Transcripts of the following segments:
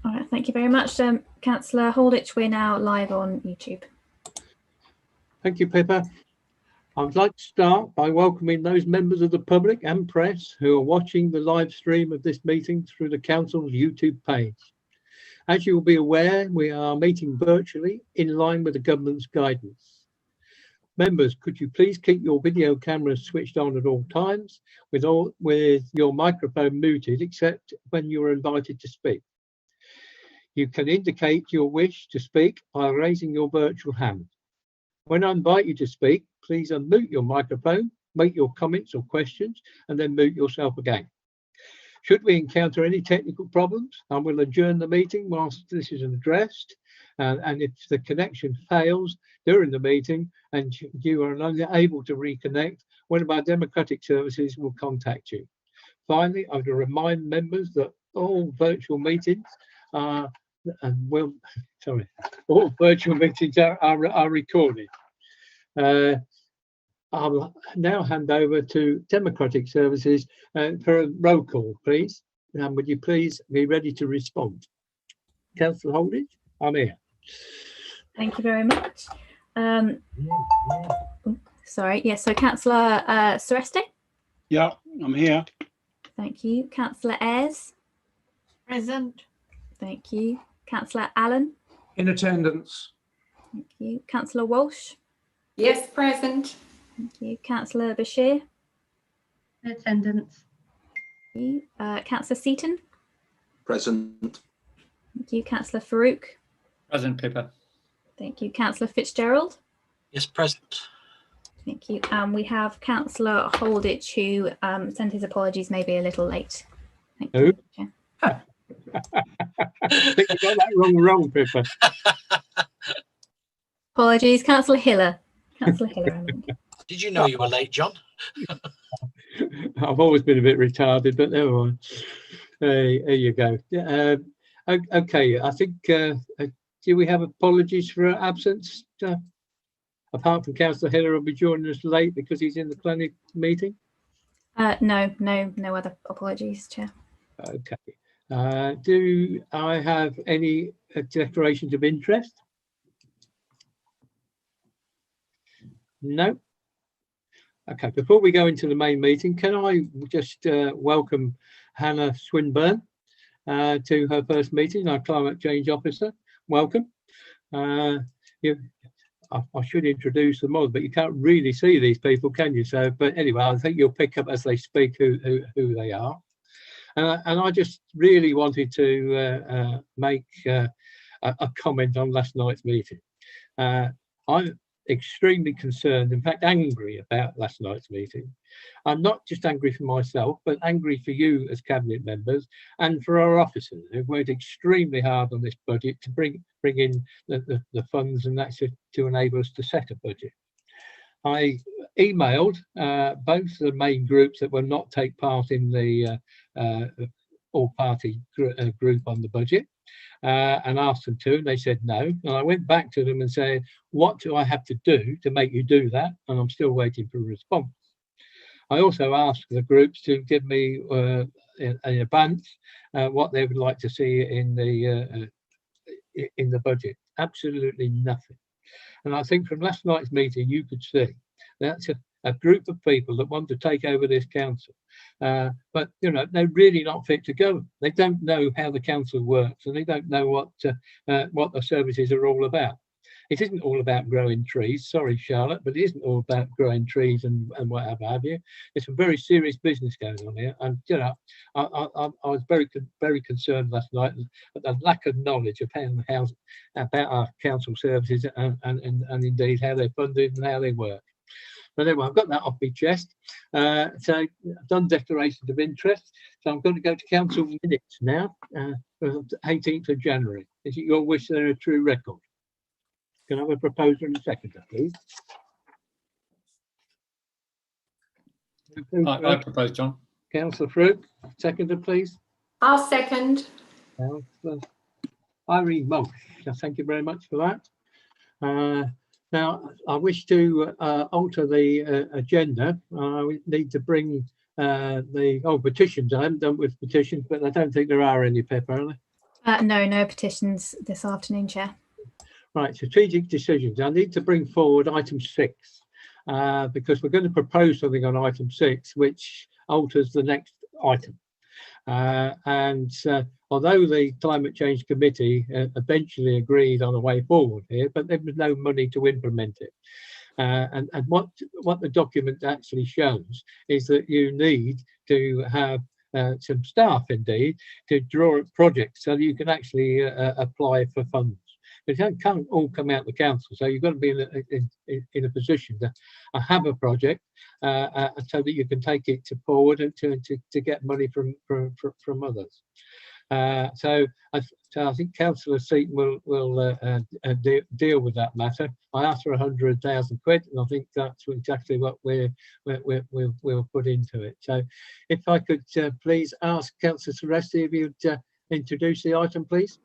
All right, thank you very much, Councillor Holditch. We're now live on YouTube. Thank you, Pippa. I would like to start by welcoming those members of the public and press who are watching the live stream of this meeting through the Council's YouTube page. As you will be aware, we are meeting virtually in line with the government's guidance. Members, could you please keep your video cameras switched on at all times with your microphone muted except when you are invited to speak. You can indicate your wish to speak by raising your virtual hand. When I invite you to speak, please unmute your microphone, make your comments or questions, and then mute yourself again. Should we encounter any technical problems, I will adjourn the meeting whilst this is addressed. And if the connection fails during the meeting and you are unable to reconnect, one of our democratic services will contact you. Finally, I would remind members that all virtual meetings are all virtual meetings are recorded. I'll now hand over to Democratic Services for a roll call, please. And would you please be ready to respond? Councillor Holditch, I'm here. Thank you very much. Sorry, yes, so Councillor Sereste? Yeah, I'm here. Thank you. Councillor Ayres? Present. Thank you. Councillor Allen? In attendance. Thank you. Councillor Walsh? Yes, present. Thank you. Councillor Bashir? In attendance. Thank you. Councillor Seaton? Present. Thank you. Councillor Farouk? Present, Pippa. Thank you. Councillor Fitzgerald? Yes, present. Thank you. We have Councillor Holditch, who sent his apologies, maybe a little late. Thank you. Who? I think you got that wrong, Pippa. Apologies. Councillor Hiller. Councillor Hiller, I meant. Did you know you were late, John? I've always been a bit retarded, but never mind. There you go. Okay, I think, do we have apologies for absence? Apart from Councillor Hiller will be joining us late because he's in the planning meeting? No other apologies, Chair. Okay. Do I have any declarations of interest? No. Okay, before we go into the main meeting, can I just welcome Hannah Swinburne to her first meeting, our Climate Change Officer. Welcome. I should introduce them all, but you can't really see these people, can you? So, but anyway, I think you'll pick up as they speak who they are. And I just really wanted to make a comment on last night's meeting. I'm extremely concerned, in fact angry about last night's meeting. I'm not just angry for myself, but angry for you as cabinet members and for our officers who've worked extremely hard on this budget to bring in the funds and that's to enable us to set a budget. I emailed both the main groups that will not take part in the all-party group on the budget and asked them to, and they said no. And I went back to them and said, what do I have to do to make you do that? And I'm still waiting for a response. I also asked the groups to give me in advance what they would like to see in the budget. Absolutely nothing. And I think from last night's meeting, you could see that's a group of people that want to take over this council. But, you know, they're really not fit to go. They don't know how the council works and they don't know what the services are all about. It isn't all about growing trees. Sorry, Charlotte, but it isn't all about growing trees and whatever have you. It's a very serious business going on here. And, you know, I was very concerned last night at the lack of knowledge of about our council services and indeed how they're funded and how they work. But anyway, I've got that off my chest. So I've done declarations of interest. So I'm going to go to council minutes now, for 18th of January. Is it your wish they're a true record? Can I have a proposer and a seconder, please? I propose, John. Councillor Farouk, seconder, please. I'll second. Councillor Irene Mulch, thank you very much for that. Now, I wish to alter the agenda. We need to bring the petitions. I haven't done with petitions, but I don't think there are any, Pippa, are there? No petitions this afternoon, Chair. Right, strategic decisions. I need to bring forward item 6 because we're going to propose something on item 6 which alters the next item. Although the Climate Change Committee eventually agreed on a way forward here, but there was no money to implement it. And what the document actually shows is that you need to have some staff indeed to draw up projects so that you can actually apply for funds. It can't all come out of the council, so you've got to be in a position to have a project so that you can take it forward and to get money from others. So I think Councillor Seaton will deal with that matter. I asked for 100,000 quid, and I think that's exactly what we'll put into it. So if I could please ask Councillor Seresti if you'd introduce the item, please.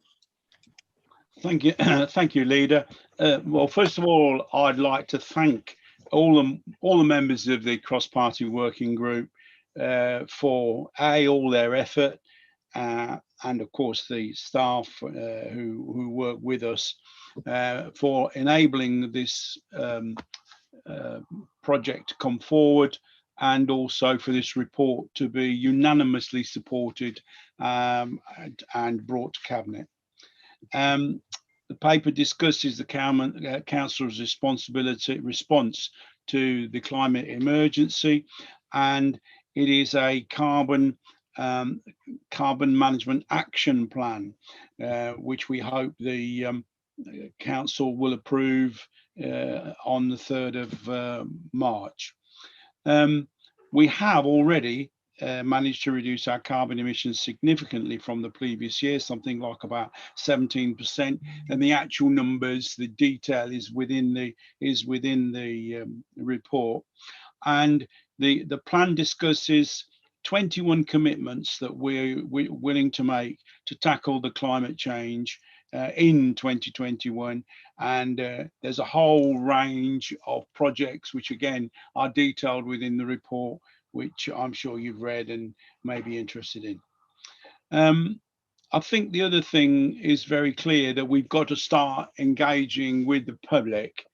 Thank you, thank you, Leader. Well, first of all, I'd like to thank all the members of the cross-party working group for all their effort, and of course the staff who work with us for enabling this project to come forward, and also for this report to be unanimously supported and brought to Cabinet. The paper discusses the Council's response to the climate emergency, and it is a carbon management action plan, which we hope the Council will approve on the 3rd of March. We have already managed to reduce our carbon emissions significantly from the previous year, something like about 17%, and the actual numbers, the detail is within the report. And the plan discusses 21 commitments that we're willing to make to tackle the climate change in 2021, and there's a whole range of projects which again are detailed within the report, which I'm sure you've read and may be interested in. I think the other thing is very clear, that we've got to start engaging with the public.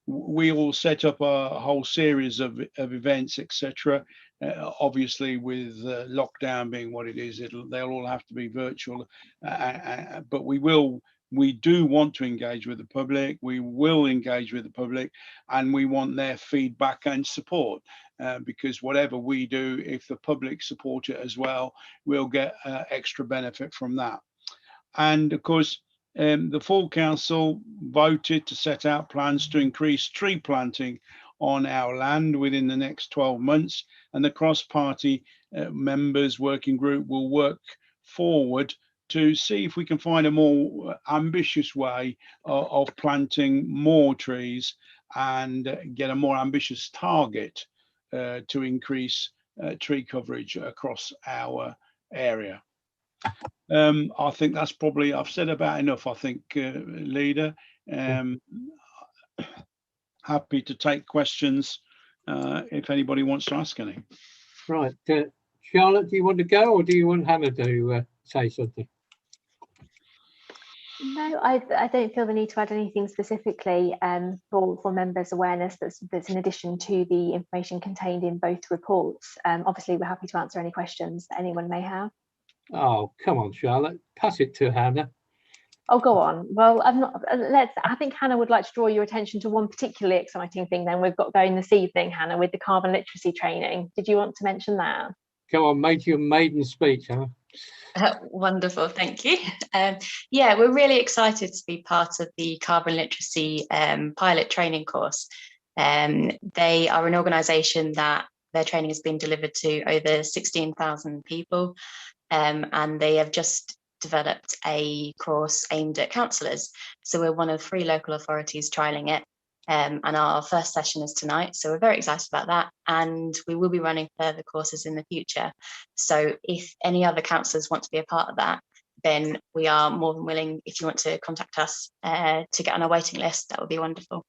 We all set up a whole series of events, etc. Obviously, with lockdown being what it is, they'll all have to be virtual. But we do want to engage with the public. We will engage with the public, and we want their feedback and support. Because whatever we do, if the public support it as well, we'll get extra benefit from that. And of course, the full council voted to set out plans to increase tree planting on our land within the next 12 months, and the cross-party members working group will work forward to see if we can find a more ambitious way of planting more trees and get a more ambitious target to increase tree coverage across our area. I think that's probably, I've said about enough, I think, Leader. Happy to take questions if anybody wants to ask any. Right, Charlotte, do you want to go, or do you want Hannah to say something? No, I don't feel the need to add anything specifically for members' awareness that's in addition to the information contained in both reports. Obviously, we're happy to answer any questions that anyone may have. Oh, come on, Charlotte, pass it to Hannah. Oh, go on. Well, I think Hannah would like to draw your attention to one particularly exciting thing then we've got going this evening, Hannah, with the carbon literacy training. Did you want to mention that? Come on, make your maiden speech, Hannah. Wonderful, thank you. Yeah, we're really excited to be part of the carbon literacy pilot training course. They are an organisation that their training has been delivered to over 16,000 people, and they have just developed a course aimed at councillors. So we're one of 3 local authorities trialling it, and our first session is tonight. So we're very excited about that, and we will be running further courses in the future. So if any other councillors want to be a part of that, then we are more than willing, if you want to contact us to get on our waiting list, that would be wonderful.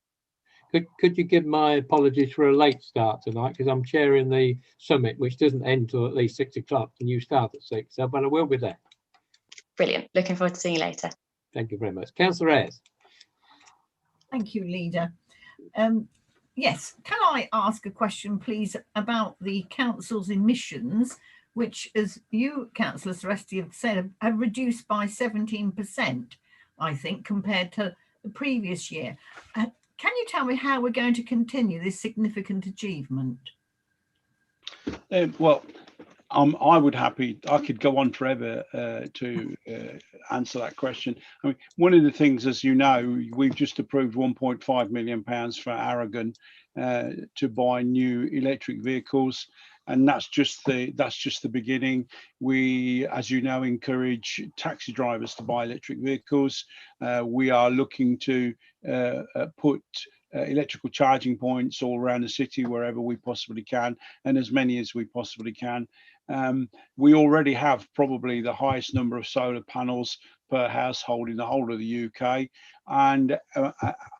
Could you give my apologies for a late start tonight, because I'm chairing the summit, which doesn't end till at least 6 o'clock, and you start at 6, so, but I will be there. brilliant. Looking forward to seeing you later. Thank you very much. Councillor Ayres. Thank you, Leader. Yes, can I ask a question, please, about the council's emissions, which, as you, Councillor Seresti, have said, have reduced by 17%, I think, compared to the previous year. Can you tell me how we're going to continue this significant achievement? Well, I could go on forever to answer that question. I mean, one of the things, as you know, we've just approved £1.5 million for Aragon to buy new electric vehicles, and that's just the beginning. We, as you know, encourage taxi drivers to buy electric vehicles. We are looking to put electrical charging points all around the city wherever we possibly can, and as many as we possibly can. We already have probably the highest number of solar panels per household in the whole of the UK, and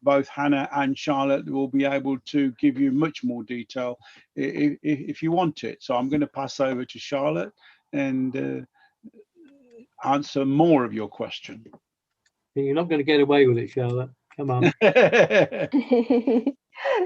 both Hannah and Charlotte will be able to give you much more detail if you want it. So I'm going to pass over to Charlotte and answer more of your question. You're not going to get away with it, Charlotte. Come on.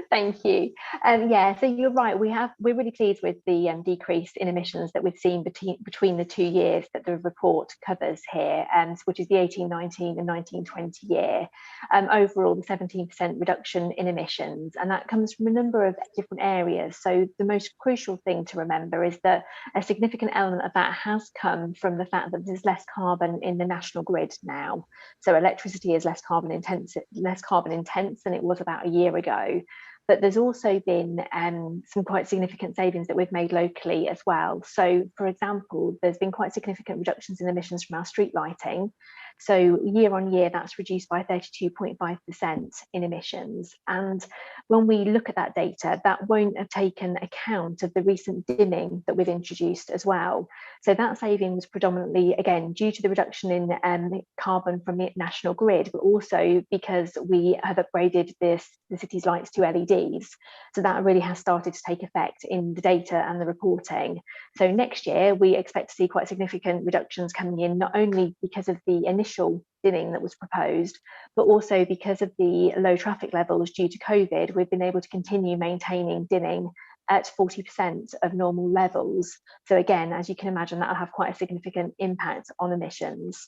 Thank you. Yeah, so you're right. We're really pleased with the decrease in emissions that we've seen between the 2 years that the report covers here, which is the 18-19 and 19-20 year. Overall, the 17% reduction in emissions, and that comes from a number of different areas. So the most crucial thing to remember is that a significant element of that has come from the fact that there's less carbon in the national grid now. So electricity is less carbon intense than it was about a year ago. But there's also been some quite significant savings that we've made locally as well. So, for example, there's been quite significant reductions in emissions from our street lighting. So year on year, that's reduced by 32.5% in emissions. And when we look at that data, that won't have taken account of the recent dimming that we've introduced as well. So that saving was predominantly, again, due to the reduction in carbon from the national grid, but also because we have upgraded the city's lights to LEDs. So that really has started to take effect in the data and the reporting. So next year, we expect to see quite significant reductions coming in, not only because of the initial dimming that was proposed, but also because of the low traffic levels due to COVID, we've been able to continue maintaining dimming at 40% of normal levels. So again, as you can imagine, that'll have quite a significant impact on emissions.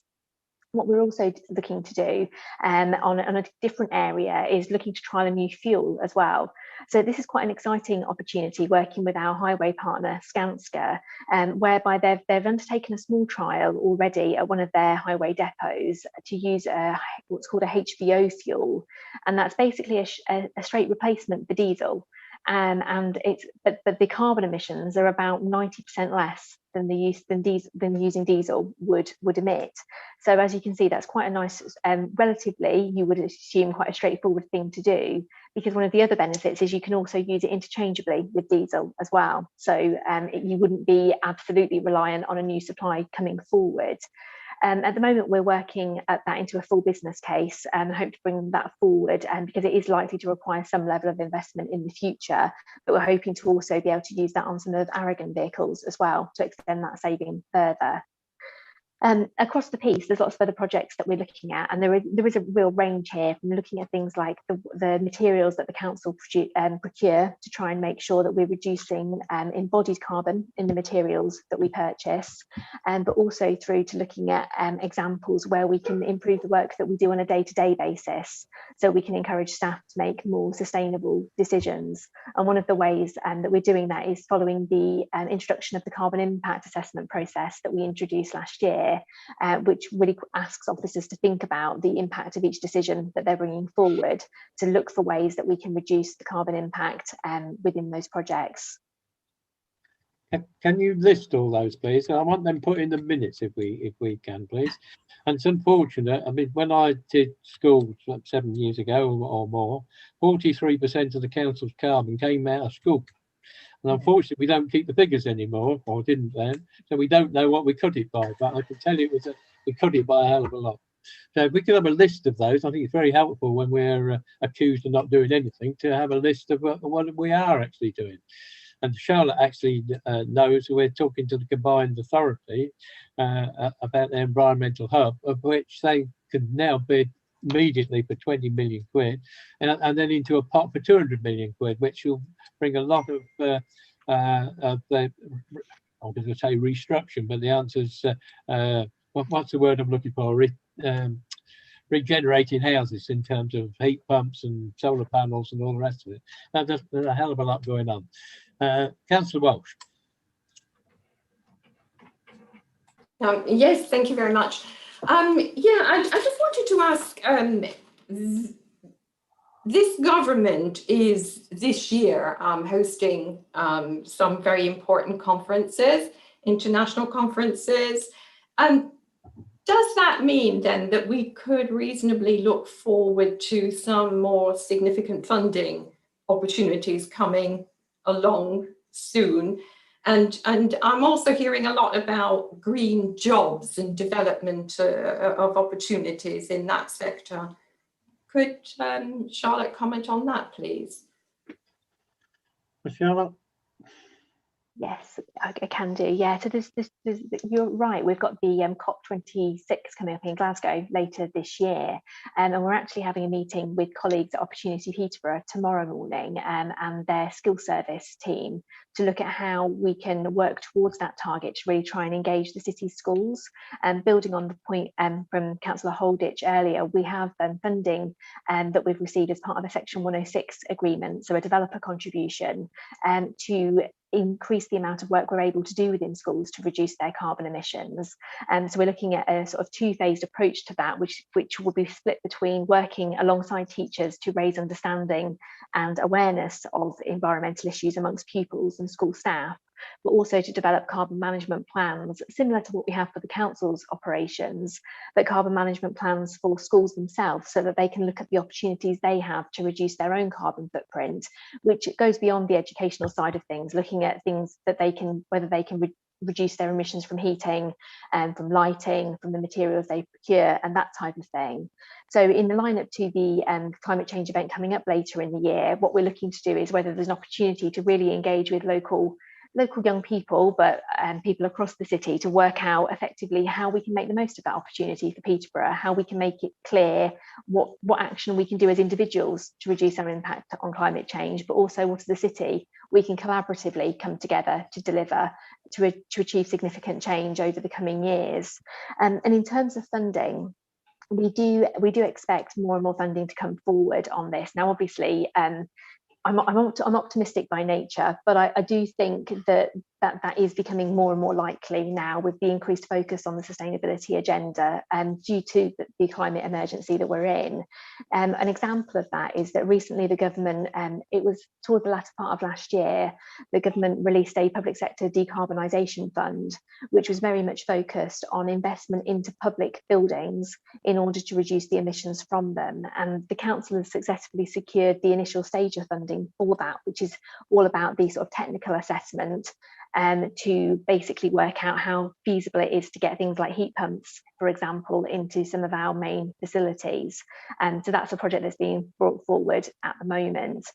What we're also looking to do on a different area is looking to trial a new fuel as well. So this is quite an exciting opportunity, working with our highway partner Skanska, whereby they've undertaken a small trial already at one of their highway depots to use what's called a HVO fuel, and that's basically a straight replacement for diesel. But the carbon emissions are about 90% less than using diesel would emit. So as you can see, that's quite a nice, relatively, you would assume, quite a straightforward thing to do, because one of the other benefits is you can also use it interchangeably with diesel as well. So you wouldn't be absolutely reliant on a new supply coming forward. At the moment, we're working that into a full business case and hope to bring that forward, because it is likely to require some level of investment in the future. But we're hoping to also be able to use that on some of Aragon vehicles as well to extend that saving further. Across the piece, there's lots of other projects that we're looking at, and there is a real range here, from looking at things like the materials that the council procure to try and make sure that we're reducing embodied carbon in the materials that we purchase, but also through to looking at examples where we can improve the work that we do on a day-to-day basis, so we can encourage staff to make more sustainable decisions. And one of the ways that we're doing that is following the introduction of the carbon impact assessment process that we introduced last year, which really asks officers to think about the impact of each decision that they're bringing forward, to look for ways that we can reduce the carbon impact within those projects. Can you list all those, please? I want them put in the minutes if we can, please. And it's unfortunate. I mean, when I did school 7 years ago or more, 43% of the council's carbon came out of school. And unfortunately, we don't keep the figures anymore, or didn't then, so we don't know what we cut it by. But I can tell you we cut it by a hell of a lot. So if we could have a list of those, I think it's very helpful when we're accused of not doing anything, to have a list of what we are actually doing. and Charlotte actually knows we're talking to the combined authority about the environmental hub, of which they could now bid immediately for 20 million quid, and then into a pot for 200 million quid, which will bring a lot of the, I was going to say restructuring, but the answer is what's the word I'm looking for? Regenerating houses in terms of heat pumps and solar panels and all the rest of it. There's a hell of a lot going on. Councillor Walsh. Yes, thank you very much. Yeah, I just wanted to ask, this government is this year hosting some very important conferences, international conferences. Does that mean then that we could reasonably look forward to some more significant funding opportunities coming along soon? And I'm also hearing a lot about green jobs and development of opportunities in that sector. Could Charlotte comment on that, please? Charlotte? Yes, I can do. Yeah, so there's you're right. We've got the COP26 coming up in Glasgow later this year, and we're actually having a meeting with colleagues at Opportunity Peterborough tomorrow morning and their skill service team to look at how we can work towards that target to really try and engage the city's schools. And building on the point from Councillor Holditch earlier, we have funding that we've received as part of a Section 106 agreement, so a developer contribution to increase the amount of work we're able to do within schools to reduce their carbon emissions. So we're looking at a sort of two-phased approach to that, which will be split between working alongside teachers to raise understanding and awareness of environmental issues amongst pupils and school staff, but also to develop carbon management plans similar to what we have for the council's operations, but carbon management plans for schools themselves so that they can look at the opportunities they have to reduce their own carbon footprint, which goes beyond the educational side of things, looking at things that they can, whether they can reduce their emissions from heating and from lighting, from the materials they procure and that type of thing. So in the lineup to the climate change event coming up later in the year, what we're looking to do is whether there's an opportunity to really engage with local young people, but people across the city, to work out effectively how we can make the most of that opportunity for Peterborough, how we can make it clear what action we can do as individuals to reduce our impact on climate change, but also what as a city we can collaboratively come together to deliver to achieve significant change over the coming years. And in terms of funding, we do expect more and more funding to come forward on this. Now, obviously, I'm optimistic by nature, but I do think that is becoming more and more likely now with the increased focus on the sustainability agenda due to the climate emergency that we're in. An example of that is that recently the government, it was towards the latter part of last year, the government released a public sector decarbonisation fund, which was very much focused on investment into public buildings in order to reduce the emissions from them. And the council has successfully secured the initial stage of funding for that, which is all about the sort of technical assessment to basically work out how feasible it is to get things like heat pumps, for example, into some of our main facilities. So that's a project that's being brought forward at the moment.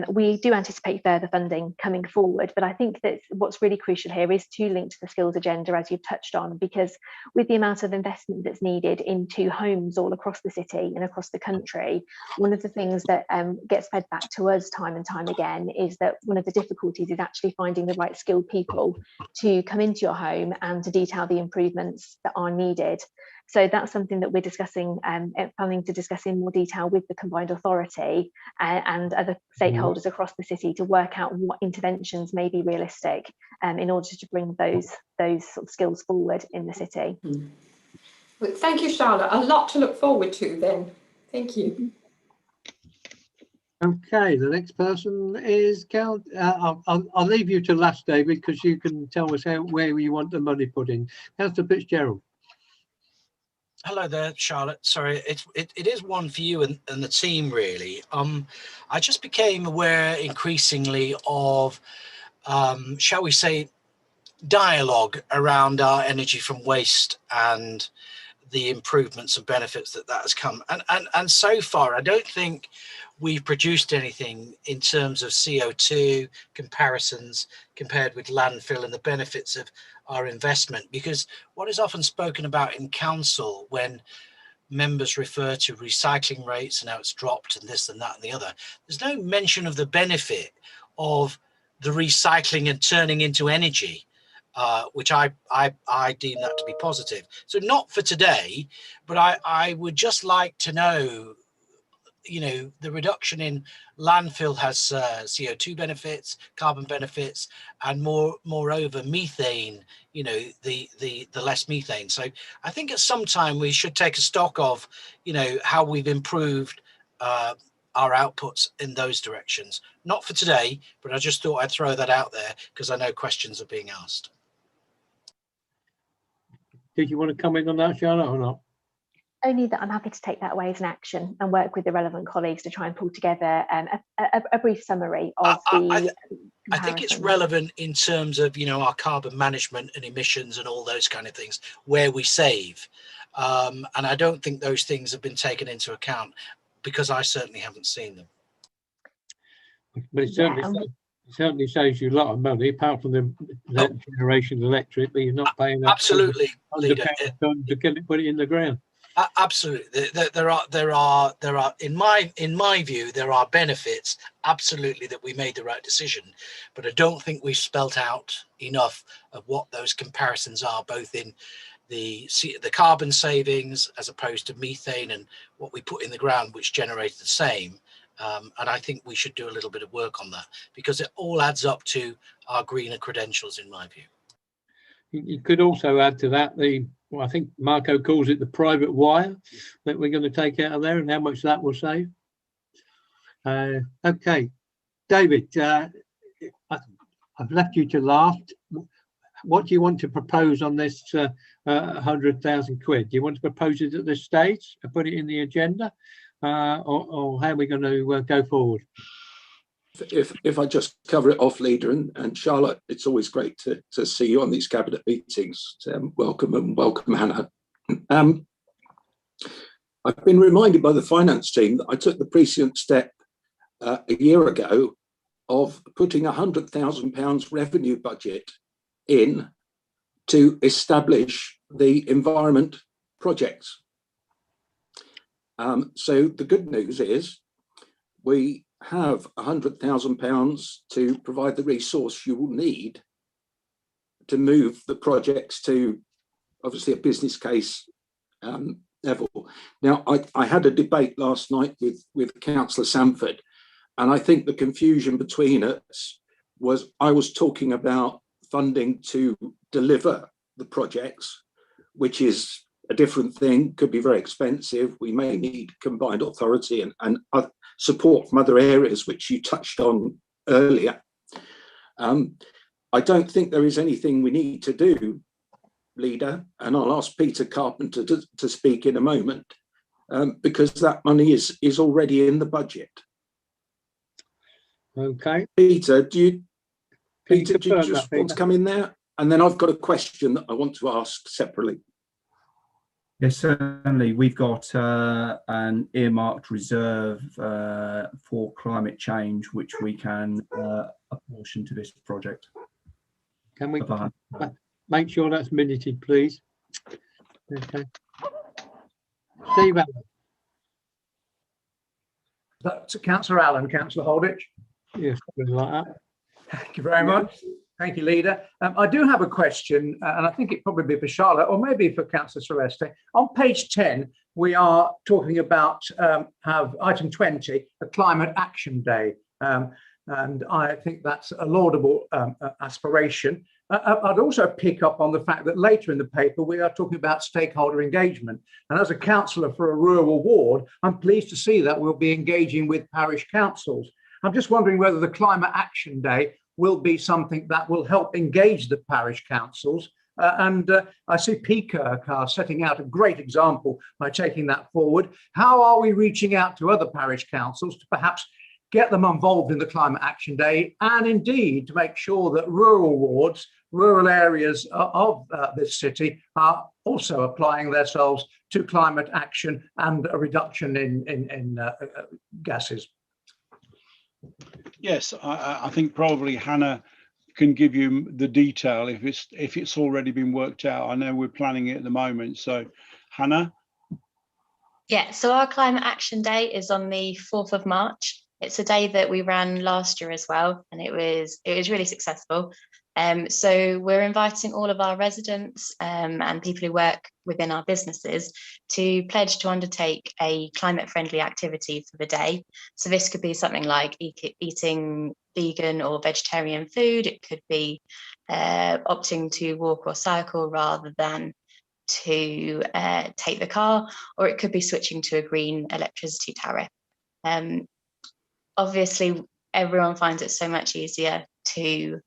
We do anticipate further funding coming forward, but I think that what's really crucial here is to link to the skills agenda, as you've touched on, because with the amount of investment that's needed into homes all across the city and across the country, one of the things that gets fed back to us time and time again is that one of the difficulties is actually finding the right skilled people to come into your home and to detail the improvements that are needed. So that's something that we're discussing, planning to discuss in more detail with the combined authority and other stakeholders across the city to work out what interventions may be realistic in order to bring those sort of skills forward in the city. Well, thank you, Charlotte. A lot to look forward to then. Thank you. Okay, the next person is Cal. I'll leave you to last, David, because you can tell us where you want the money put in. Councillor Fitzgerald. Hello there, Charlotte. Sorry, it is one for you and the team, really. I just became aware increasingly of, shall we say, dialogue around our energy from waste and the improvements and benefits that has come. And so far, I don't think we've produced anything in terms of CO2 comparisons compared with landfill and the benefits of our investment, because what is often spoken about in council when members refer to recycling rates and how it's dropped and this and that and the other, there's no mention of the benefit of the recycling and turning into energy, which I deem that to be positive. So not for today, but I would just like to know, you know, the reduction in landfill has CO2 benefits, carbon benefits, and moreover methane, you know, the less methane. So I think at some time we should take a stock of, you know, how we've improved our outputs in those directions. Not for today, but I just thought I'd throw that out there because I know questions are being asked. Did you want to comment on that, Charlotte, or not? Only that I'm happy to take that away as an action and work with the relevant colleagues to try and pull together a brief summary of the I think it's relevant in terms of, you know, our carbon management and emissions and all those kind of things where we save. And I don't think those things have been taken into account because I certainly haven't seen them. But it certainly saves you a lot of money, apart from the generation of electric, but you're not paying that. Absolutely, leader. To put it in the ground. Absolutely, there are in my view there are benefits absolutely that we made the right decision, but I don't think we've spelt out enough of what those comparisons are, both in the carbon savings as opposed to methane and what we put in the ground, which generates the same. And I think we should do a little bit of work on that because it all adds up to our greener credentials, in my view. You could also add to that well, I think Marco calls it the private wire that we're going to take out of there and how much that will save. Okay, David, I've left you to last. What do you want to propose on this 100,000 quid? Do you want to propose it at this stage and put it in the agenda, or how are we going to go forward? If I just cover it off, Leader, and Charlotte, it's always great to see you on these cabinet meetings. Welcome, and welcome, Hannah. I've been reminded by the finance team that I took the prescient step a year ago of putting £100,000 revenue budget in to establish the environment projects. So the good news is we have £100,000 to provide the resource you will need to move the projects to obviously a business case level. Now, I had a debate last night with Councillor Sanford, and I think the confusion between us was I was talking about funding to deliver the projects, which is a different thing, could be very expensive. We may need combined authority and support from other areas, which you touched on earlier. I don't think there is anything we need to do, Leader, and I'll ask Peter Carpenter to speak in a moment, because that money is already in the budget. Okay. Peter, do you just want to come in there? And then I've got a question that I want to ask separately. Yes, certainly. We've got an earmarked reserve for climate change, which we can apportion to this project. Can we make sure that's minuted, please? Okay. Steve Allen. That's Councillor Allen, Councillor Holditch. Yes, something like that. Thank you very much. Thank you, Leader. I do have a question, and I think it probably be for Charlotte, or maybe for Councillor Celeste. On page 10, we are talking about have item 20, a climate action day, and I think that's a laudable aspiration. I'd also pick up on the fact that later in the paper we are talking about stakeholder engagement, and as a councillor for a rural ward, I'm pleased to see that we'll be engaging with parish councils. I'm just wondering whether the climate action day will be something that will help engage the parish councils. I see PKIRK setting out a great example by taking that forward. How are we reaching out to other parish councils to perhaps get them involved in the climate action day, and indeed to make sure that rural wards rural areas of this city are also applying themselves to climate action and a reduction in gases. Yes, I think probably Hannah can give you the detail if it's already been worked out. I know we're planning it at the moment. So, Hannah? Yeah, so our Climate Action Day is on the 4th of March. It's a day that we ran last year as well, and it was really successful. So we're inviting all of our residents and people who work within our businesses to pledge to undertake a climate-friendly activity for the day. So this could be something like eating vegan or vegetarian food. It could be opting to walk or cycle rather than to take the car, or it could be switching to a green electricity tariff. Obviously, everyone finds it so much easier to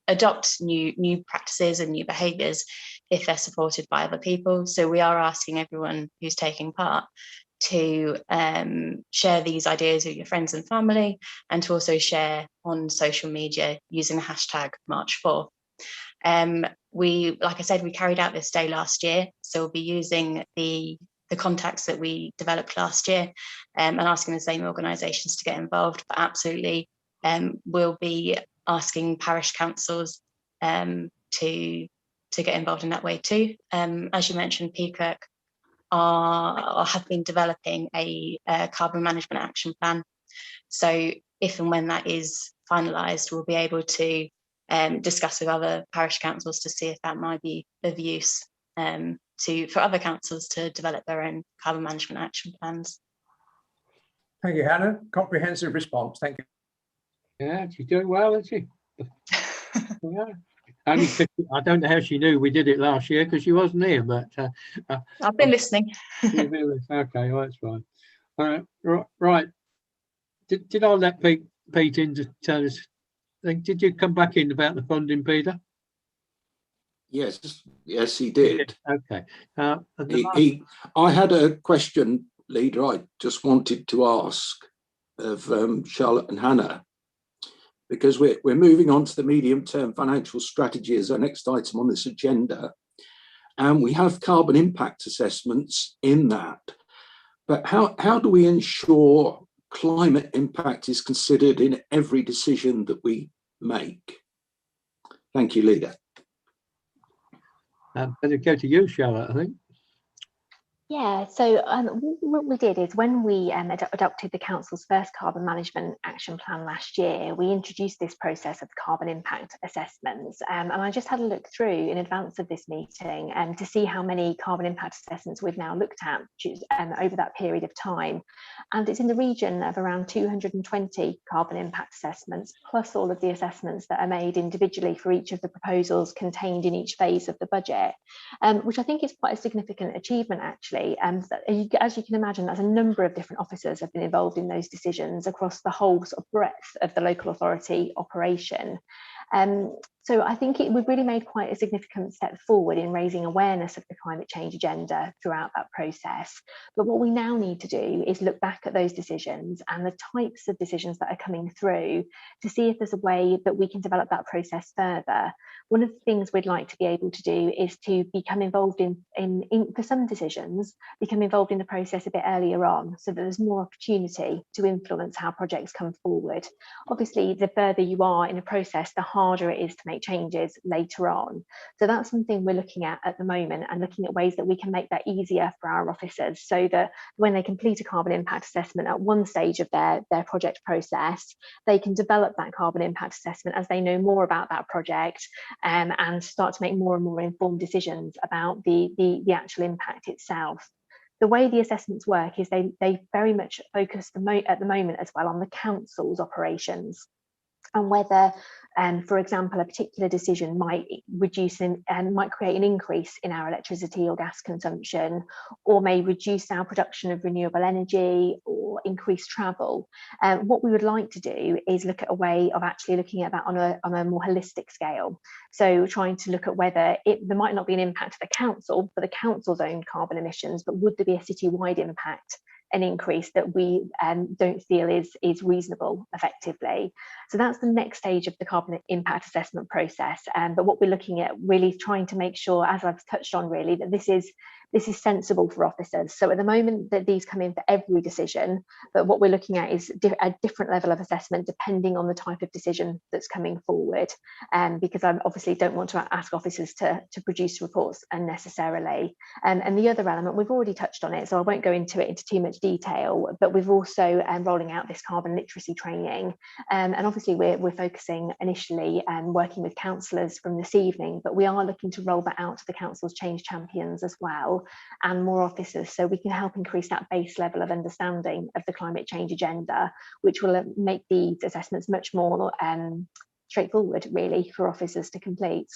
adopt new practices and new behaviours if they're supported by other people. So we are asking everyone who's taking part to share these ideas with your friends and family, and to also share on social media using the hashtag March4. Like I said, we carried out this day last year, so we'll be using the contacts that we developed last year and asking the same organisations to get involved. But absolutely, we'll be asking parish councils to get involved in that way too. As you mentioned, Peterborough have been developing a carbon management action plan. So if and when that is finalised, we'll be able to discuss with other parish councils to see if that might be of use for other councils to develop their own carbon management action plans. Thank you, Hannah. Comprehensive response. Thank you. Yeah, she's doing well, isn't she? Yeah. Only 50, I don't know how she knew we did it last year because she wasn't here, but I've been listening. Okay, well, that's fine. All right, right. Did I let Pete in to tell us? Did you come back in about the funding, Peter? Yes, he did. Okay. I had a question, Leader. I just wanted to ask of Charlotte and Hannah, because we're moving on to the medium-term financial strategy as our next item on this agenda, and we have carbon impact assessments in that. But how do we ensure climate impact is considered in every decision that we make? Thank you, Leader. Better go to you, Charlotte, I think. Yeah, so what we did is when we adopted the Council's first carbon management action plan last year, we introduced this process of carbon impact assessments. And I just had a look through in advance of this meeting to see how many carbon impact assessments we've now looked at over that period of time. And it's in the region of around 220 carbon impact assessments, plus all of the assessments that are made individually for each of the proposals contained in each phase of the budget, which I think is quite a significant achievement, actually. As you can imagine, that's a number of different officers have been involved in those decisions across the whole sort of breadth of the local authority operation. So I think we've really made quite a significant step forward in raising awareness of the climate change agenda throughout that process. But what we now need to do is look back at those decisions and the types of decisions that are coming through to see if there's a way that we can develop that process further. One of the things we'd like to be able to do is to become involved in for some decisions, become involved in the process a bit earlier on, so that there's more opportunity to influence how projects come forward. Obviously, the further you are in a process, the harder it is to make changes later on. So that's something we're looking at the moment, and looking at ways that we can make that easier for our officers, so that when they complete a carbon impact assessment at one stage of their project process, they can develop that carbon impact assessment as they know more about that project and start to make more and more informed decisions about the actual impact itself. The way the assessments work is they very much focus at the moment as well on the council's operations, and whether, for example, a particular decision might reduce and might create an increase in our electricity or gas consumption, or may reduce our production of renewable energy or increase travel. What we would like to do is look at a way of actually looking at that on a more holistic scale. So trying to look at whether there might not be an impact to the council for the council's own carbon emissions, but would there be a citywide impact an increase that we don't feel is reasonable effectively. So that's the next stage of the carbon impact assessment process. But what we're looking at really trying to make sure, as I've touched on really, that this is sensible for officers. So at the moment that these come in for every decision, but what we're looking at is a different level of assessment depending on the type of decision that's coming forward. Because I obviously don't want to ask officers to produce reports unnecessarily. And the other element, we've already touched on it, so I won't go into it into too much detail, but we've also rolling out this carbon literacy training. And obviously we're focusing initially and working with councillors from this evening, but we are looking to roll that out to the council's change champions as well, and more officers, so we can help increase that base level of understanding of the climate change agenda, which will make these assessments much more straightforward really for officers to complete.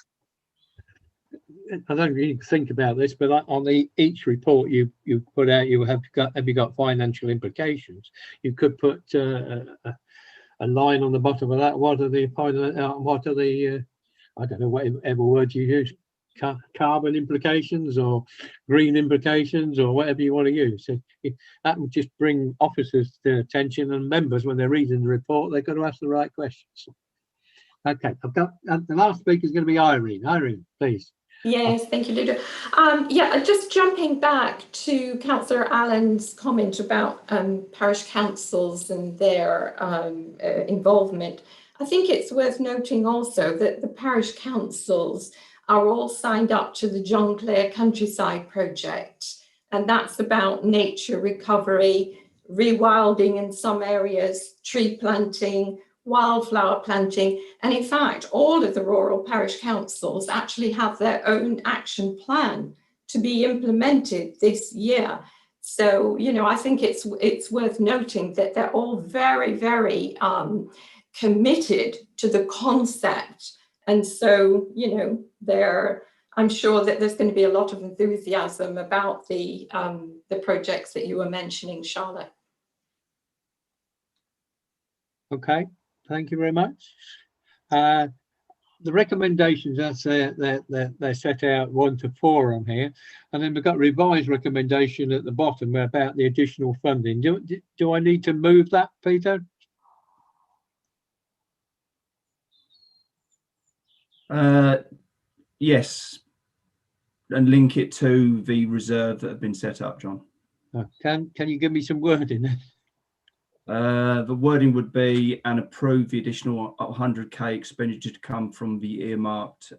I don't really think about this, but on each report you put out, have you got financial implications? You could put a line on the bottom of that. What are the I don't know, whatever word you use, carbon implications or green implications or whatever you want to use. So that would just bring officers to attention, and members, when they're reading the report, they've got to ask the right questions. Okay, I've got the last speaker is going to be Irene. Irene, please. Yes, thank you, Leader. Yeah, just jumping back to Councillor Allen's comment about parish councils and their involvement. I think it's worth noting also that the parish councils are all signed up to the John Clare Countryside Project, and that's about nature recovery, rewilding in some areas, tree planting, wildflower planting, and in fact all of the rural parish councils actually have their own action plan to be implemented this year. So, you know, I think it's worth noting that they're all very, very committed to the concept, and so, you know, I'm sure that there's going to be a lot of enthusiasm about the projects that you were mentioning, Charlotte. Okay. Thank you very much. The recommendations, as they're set out 1 to 4 on here, and then we've got revised recommendation at the bottom about the additional funding. Do I need to move that, Peter? Yes, and link it to the reserve that have been set up, John. Can you give me some wording? The wording would be and approve the additional 100k expenditure to come from the earmarked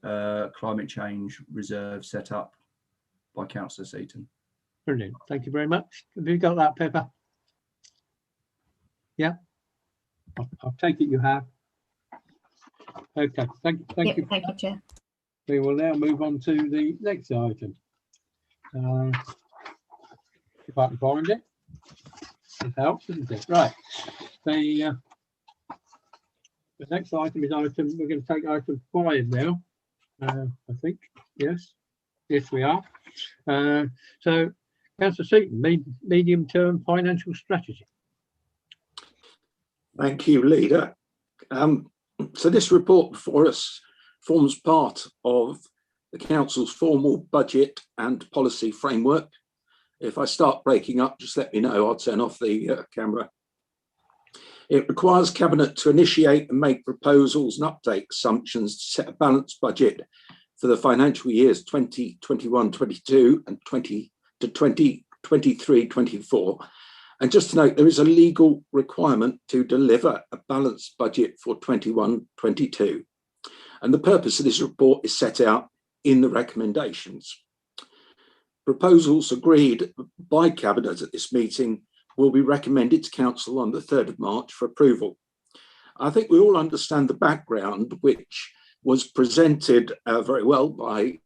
climate change reserve set up by Councillor Seaton. Brilliant. Thank you very much. Have you got that, Pippa? Yeah. I'll take it you have. Okay. Thank you. Thank you, Chair. We will now move on to the next item. If I can find it. It helps, doesn't it? Right. The next item is we're going to take item 5 now. I think. Yes. Yes, we are. So, Councillor Seaton, medium-term financial strategy. Thank you, Leader. So this report before us forms part of the Council's formal budget and policy framework. If I start breaking up, just let me know. I'll turn off the camera. It requires Cabinet to initiate and make proposals and update assumptions to set a balanced budget for the financial years 2021-22 and 2023-24. And just to note, there is a legal requirement to deliver a balanced budget for 21-22. And the purpose of this report is set out in the recommendations. Proposals agreed by Cabinet at this meeting will be recommended to Council on the 3rd of March for approval. I think we all understand the background, which was presented very well by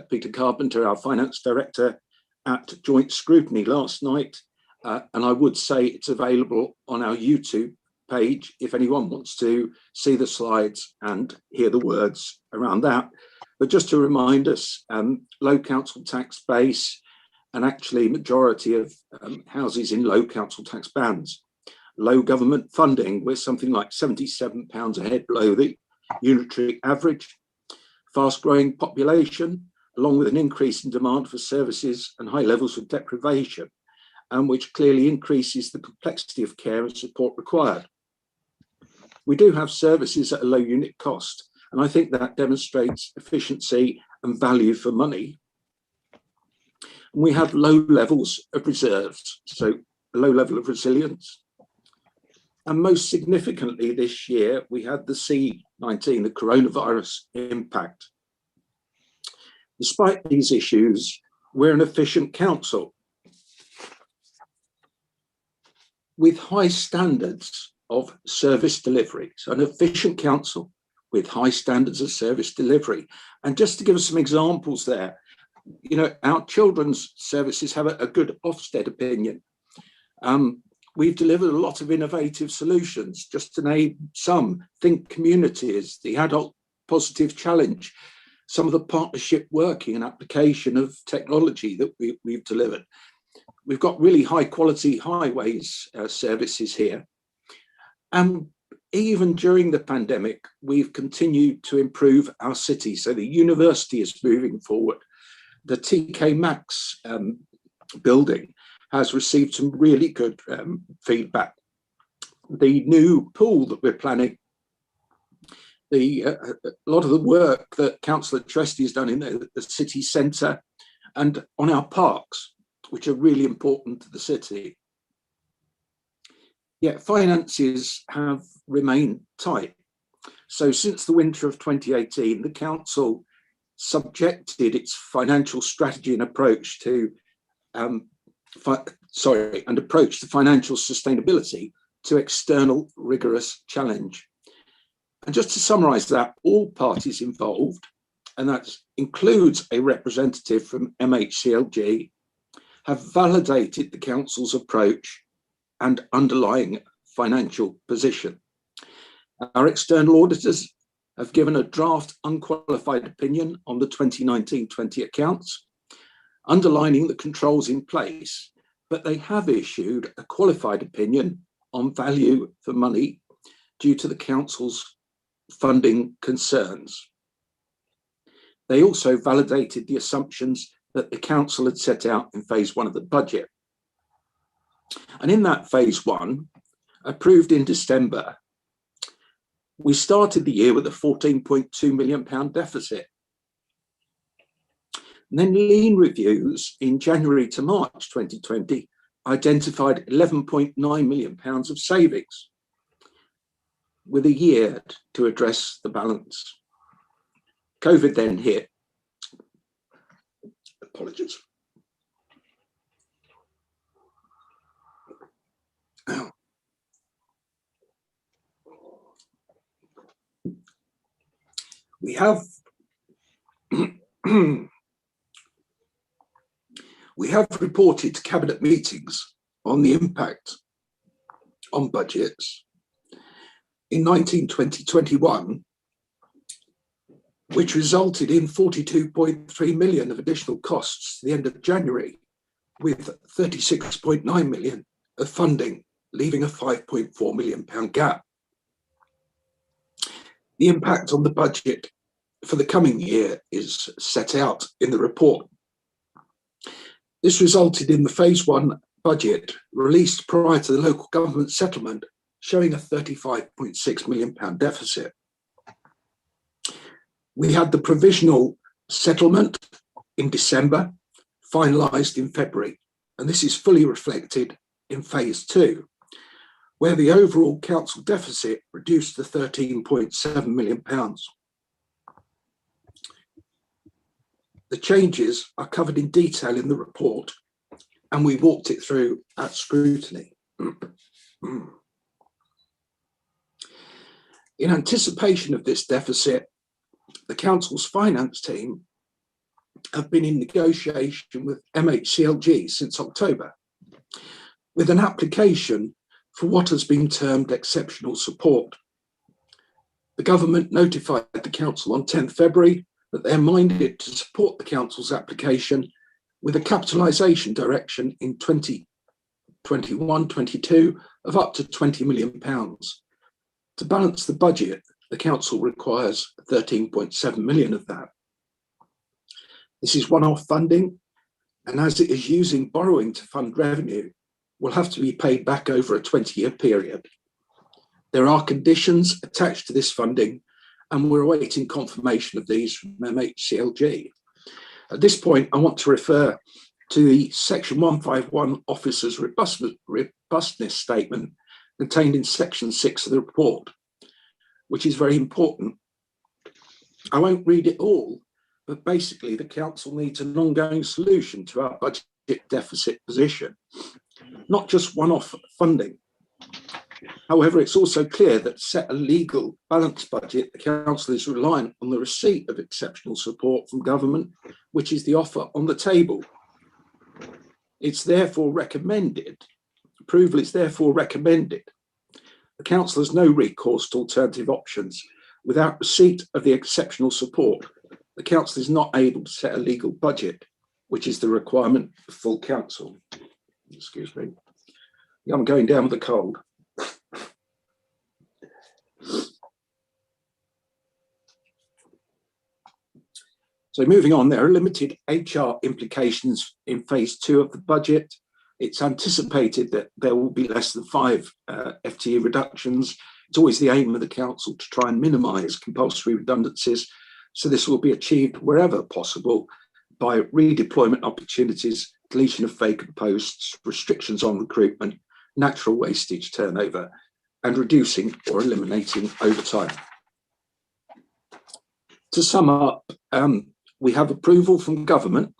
Peter Carpenter, our Finance Director, at Joint Scrutiny last night. And I would say it's available on our YouTube page if anyone wants to see the slides and hear the words around that. But just to remind us, low council tax base, and actually majority of houses in low council tax bands. Low government funding, we're something like £77 a head below the unitary average. Fast growing population, along with an increase in demand for services and high levels of deprivation. and which clearly increases the complexity of care and support required. We do have services at a low unit cost, and I think that demonstrates efficiency and value for money. And we have low levels of reserves, so a low level of resilience. And most significantly this year, we had the C-19, the coronavirus impact. Despite these issues, we're an efficient council with high standards of service delivery. So an efficient council with high standards of service delivery. And just to give us some examples there, you know, our children's services have a good Ofsted opinion. We've delivered a lot of innovative solutions, just to name some. Think Communities, the Adult Positive Challenge, some of the partnership working and application of technology that we've delivered. We've got really high quality highways services here. And even during the pandemic, we've continued to improve our city. So the university is moving forward. The TK Maxx building has received some really good feedback. The new pool that we're planning, a lot of the work that Councillor Tresti has done in the city centre and on our parks, which are really important to the city. Yet finances have remained tight. So since the winter of 2018, the council subjected its financial strategy and approach to approach to financial sustainability to external rigorous challenge. And just to summarise that, all parties involved, and that includes a representative from MHCLG, have validated the council's approach and underlying financial position. Our external auditors have given a draft unqualified opinion on the 2019-20 accounts, underlining the controls in place, but they have issued a qualified opinion on value for money due to the council's funding concerns. They also validated the assumptions that the council had set out in phase 1 of the budget. And in that phase 1, approved in December, we started the year with a £14.2 million deficit. And then lean reviews in January to March 2020 identified £11.9 million of savings, with a year to address the balance. COVID then hit. Apologies. We have reported to Cabinet meetings on the impact on budgets in 1920-21, which resulted in 42.3 million of additional costs to the end of January, with 36.9 million of funding, leaving a £5.4 million gap. The impact on the budget for the coming year is set out in the report. This resulted in the phase 1 budget released prior to the local government settlement, showing a £35.6 million deficit. We had the provisional settlement in December, finalised in February, and this is fully reflected in phase 2, where the overall council deficit reduced to £13.7 million. The changes are covered in detail in the report, and we walked it through at scrutiny. In anticipation of this deficit, the council's finance team have been in negotiation with MHCLG since October, with an application for what has been termed exceptional support. The government notified the council on 10th February that they're minded to support the council's application with a capitalisation direction in 2021-22 of up to £20 million. To balance the budget, the council requires 13.7 million of that. This is one-off funding and as it is using borrowing to fund revenue, will have to be paid back over a 20-year period. There are conditions attached to this funding, and we're awaiting confirmation of these from MHCLG. At this point, I want to refer to the Section 151 Officers' Robustness Statement contained in Section 6 of the report, which is very important. I won't read it all, but basically the Council needs an ongoing solution to our budget deficit position, not just one-off funding. However, it's also clear that to set a legal balanced budget, the Council is reliant on the receipt of exceptional support from government, which is the offer on the table. It's therefore recommended, approval is therefore recommended. The Council has no recourse to alternative options. Without receipt of the exceptional support, the Council is not able to set a legal budget, which is the requirement of full Council. Excuse me. I'm going down with a cold. So moving on, there are limited HR implications in phase 2 of the budget. It's anticipated that there will be less than 5 FTE reductions. It's always the aim of the Council to try and minimise compulsory redundancies. So this will be achieved wherever possible by redeployment opportunities, deletion of vacant posts, restrictions on recruitment, natural wastage turnover, and reducing or eliminating overtime. To sum up, we have approval from government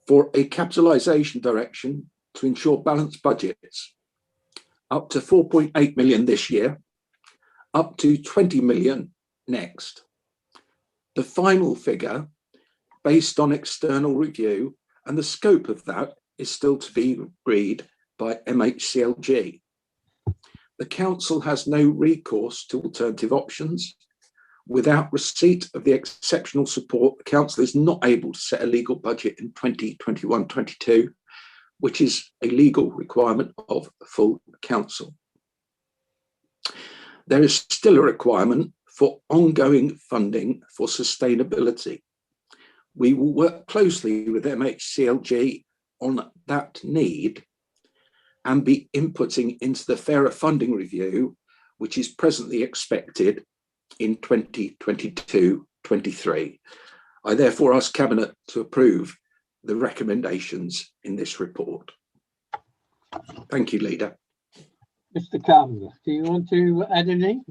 for a capitalisation direction to ensure balanced budgets, up to 4.8 million this year, up to 20 million next. The final figure, based on external review, and the scope of that is still to be agreed by MHCLG. The Council has no recourse to alternative options. Without receipt of the exceptional support, the Council is not able to set a legal budget in 2021-22, which is a legal requirement of the full Council. There is still a requirement for ongoing funding for sustainability. We will work closely with MHCLG on that need and be inputting into the fairer funding review, which is presently expected in 2022-23. I therefore ask Cabinet to approve the recommendations in this report. Thank you, Leader. Mr. Carpenter, do you want to add anything?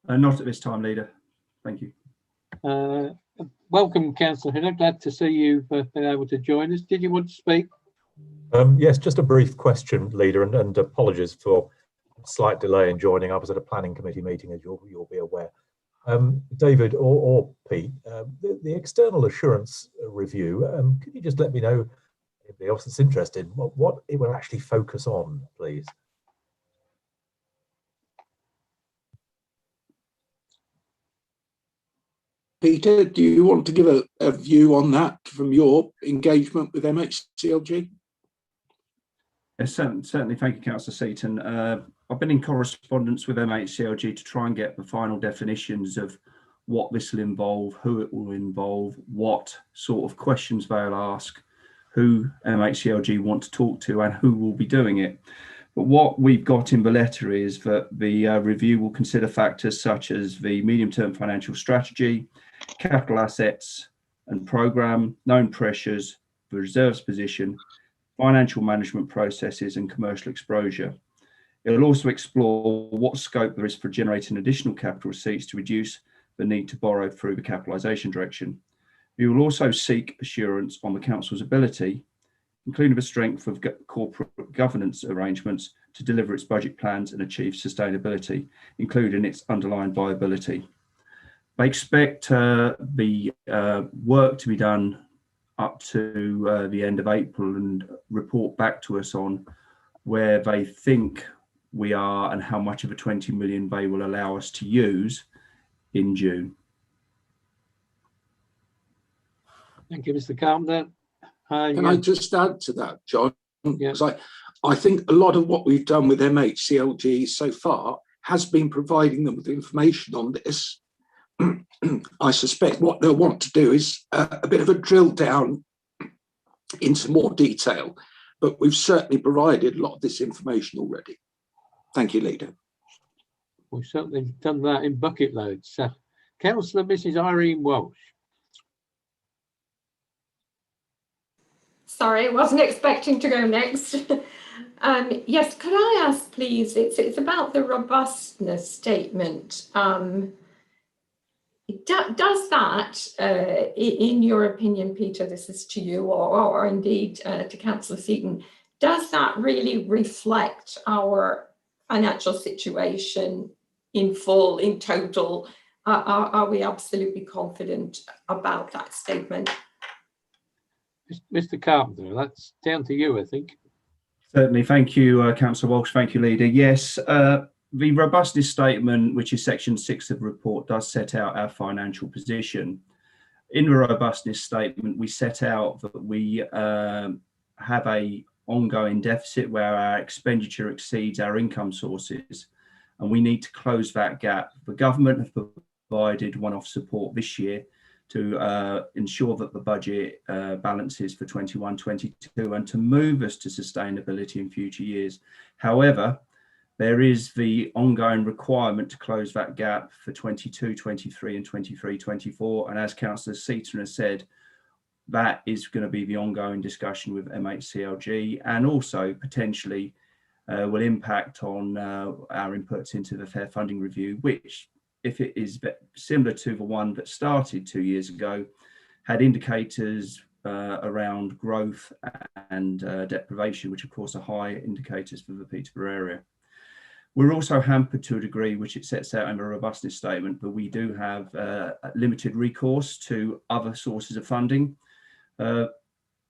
Not at this time, Leader. Thank you. Welcome, Councillor Hinner. Glad to see you've been able to join us. Did you want to speak? Yes, just a brief question, Leader, and apologies for slight delay in joining. I was at a planning committee meeting, as you'll be aware. David or Pete, the external assurance review, could you just let me know, anybody else that's interested, what it will actually focus on, please? Peter, do you want to give a view on that from your engagement with MHCLG? Yes, certainly. Thank you, Councillor Seaton. I've been in correspondence with MHCLG to try and get the final definitions of what this will involve, who it will involve, what sort of questions they'll ask, who MHCLG want to talk to, and who will be doing it. But what we've got in the letter is that the review will consider factors such as the medium-term financial strategy, capital assets and programme, known pressures, the reserves position, financial management processes and commercial exposure. It will also explore what scope there is for generating additional capital receipts to reduce the need to borrow through the capitalisation direction. We will also seek assurance on the Council's ability, including the strength of corporate governance arrangements, to deliver its budget plans and achieve sustainability, including its underlying viability. They expect the work to be done up to the end of April and report back to us on where they think we are and how much of the 20 million they will allow us to use in June. Thank you, Mr. Carpenter. Can I just add to that, John? Because I think a lot of what we've done with MHCLG so far has been providing them with information on this. I suspect what they'll want to do is a bit of a drill down into more detail, but we've certainly provided a lot of this information already. Thank you, Leader. We've certainly done that in bucket loads. Councillor Mrs. Irene Walsh. Sorry, I wasn't expecting to go next. Yes, could I ask, please, it's about the robustness statement. Does that, in your opinion, Peter, this is to you, or indeed to Councillor Seaton, does that really reflect our financial situation in full, in total? Are we absolutely confident about that statement? Mr. Carpenter, that's down to you, I think. Certainly. Thank you, Councillor Walsh. Thank you, Leader. Yes, the robustness statement, which is section 6 of the report, does set out our financial position. In the robustness statement, we set out that we have a ongoing deficit where our expenditure exceeds our income sources, and we need to close that gap. The government have provided one-off support this year to ensure that the budget balances for 21-22 and to move us to sustainability in future years. However, there is the ongoing requirement to close that gap for 22-23 and 23-24. And as Councillor Seaton has said, that is going to be the ongoing discussion with MHCLG, and also potentially will impact on our inputs into the Fair Funding Review, which, if it is similar to the one that started 2 years ago, had indicators around growth and deprivation, which of course are high indicators for the Peterborough area. We're also hampered to a degree, which it sets out in the robustness statement, but we do have limited recourse to other sources of funding.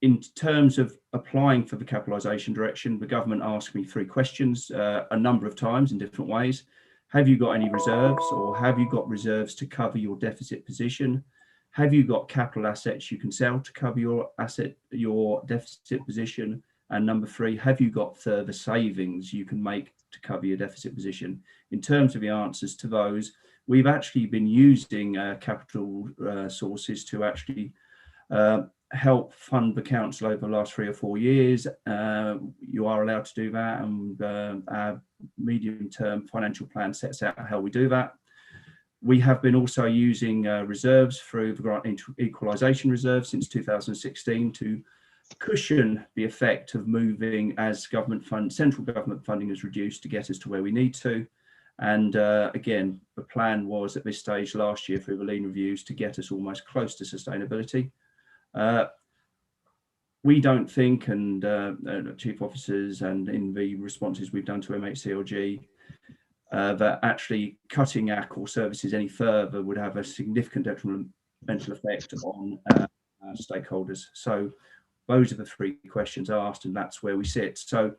In terms of applying for the capitalisation direction, the government asked me 3 questions a number of times in different ways. Have you got any reserves, or have you got reserves to cover your deficit position? Have you got capital assets you can sell to cover your deficit position? And number 3, have you got further savings you can make to cover your deficit position? In terms of the answers to those, we've actually been using capital sources to actually help fund the council over the last 3 or 4 years. You are allowed to do that, and our medium-term financial plan sets out how we do that. We have been also using reserves through the grant equalisation reserve since 2016 to cushion the effect of moving as central government funding is reduced to get us to where we need to. And again, the plan was at this stage last year through the lean reviews to get us almost close to sustainability. We don't think, and chief officers and in the responses we've done to MHCLG, that actually cutting our core services any further would have a significant detrimental effect on our stakeholders. So those are the 3 questions asked, and that's where we sit. So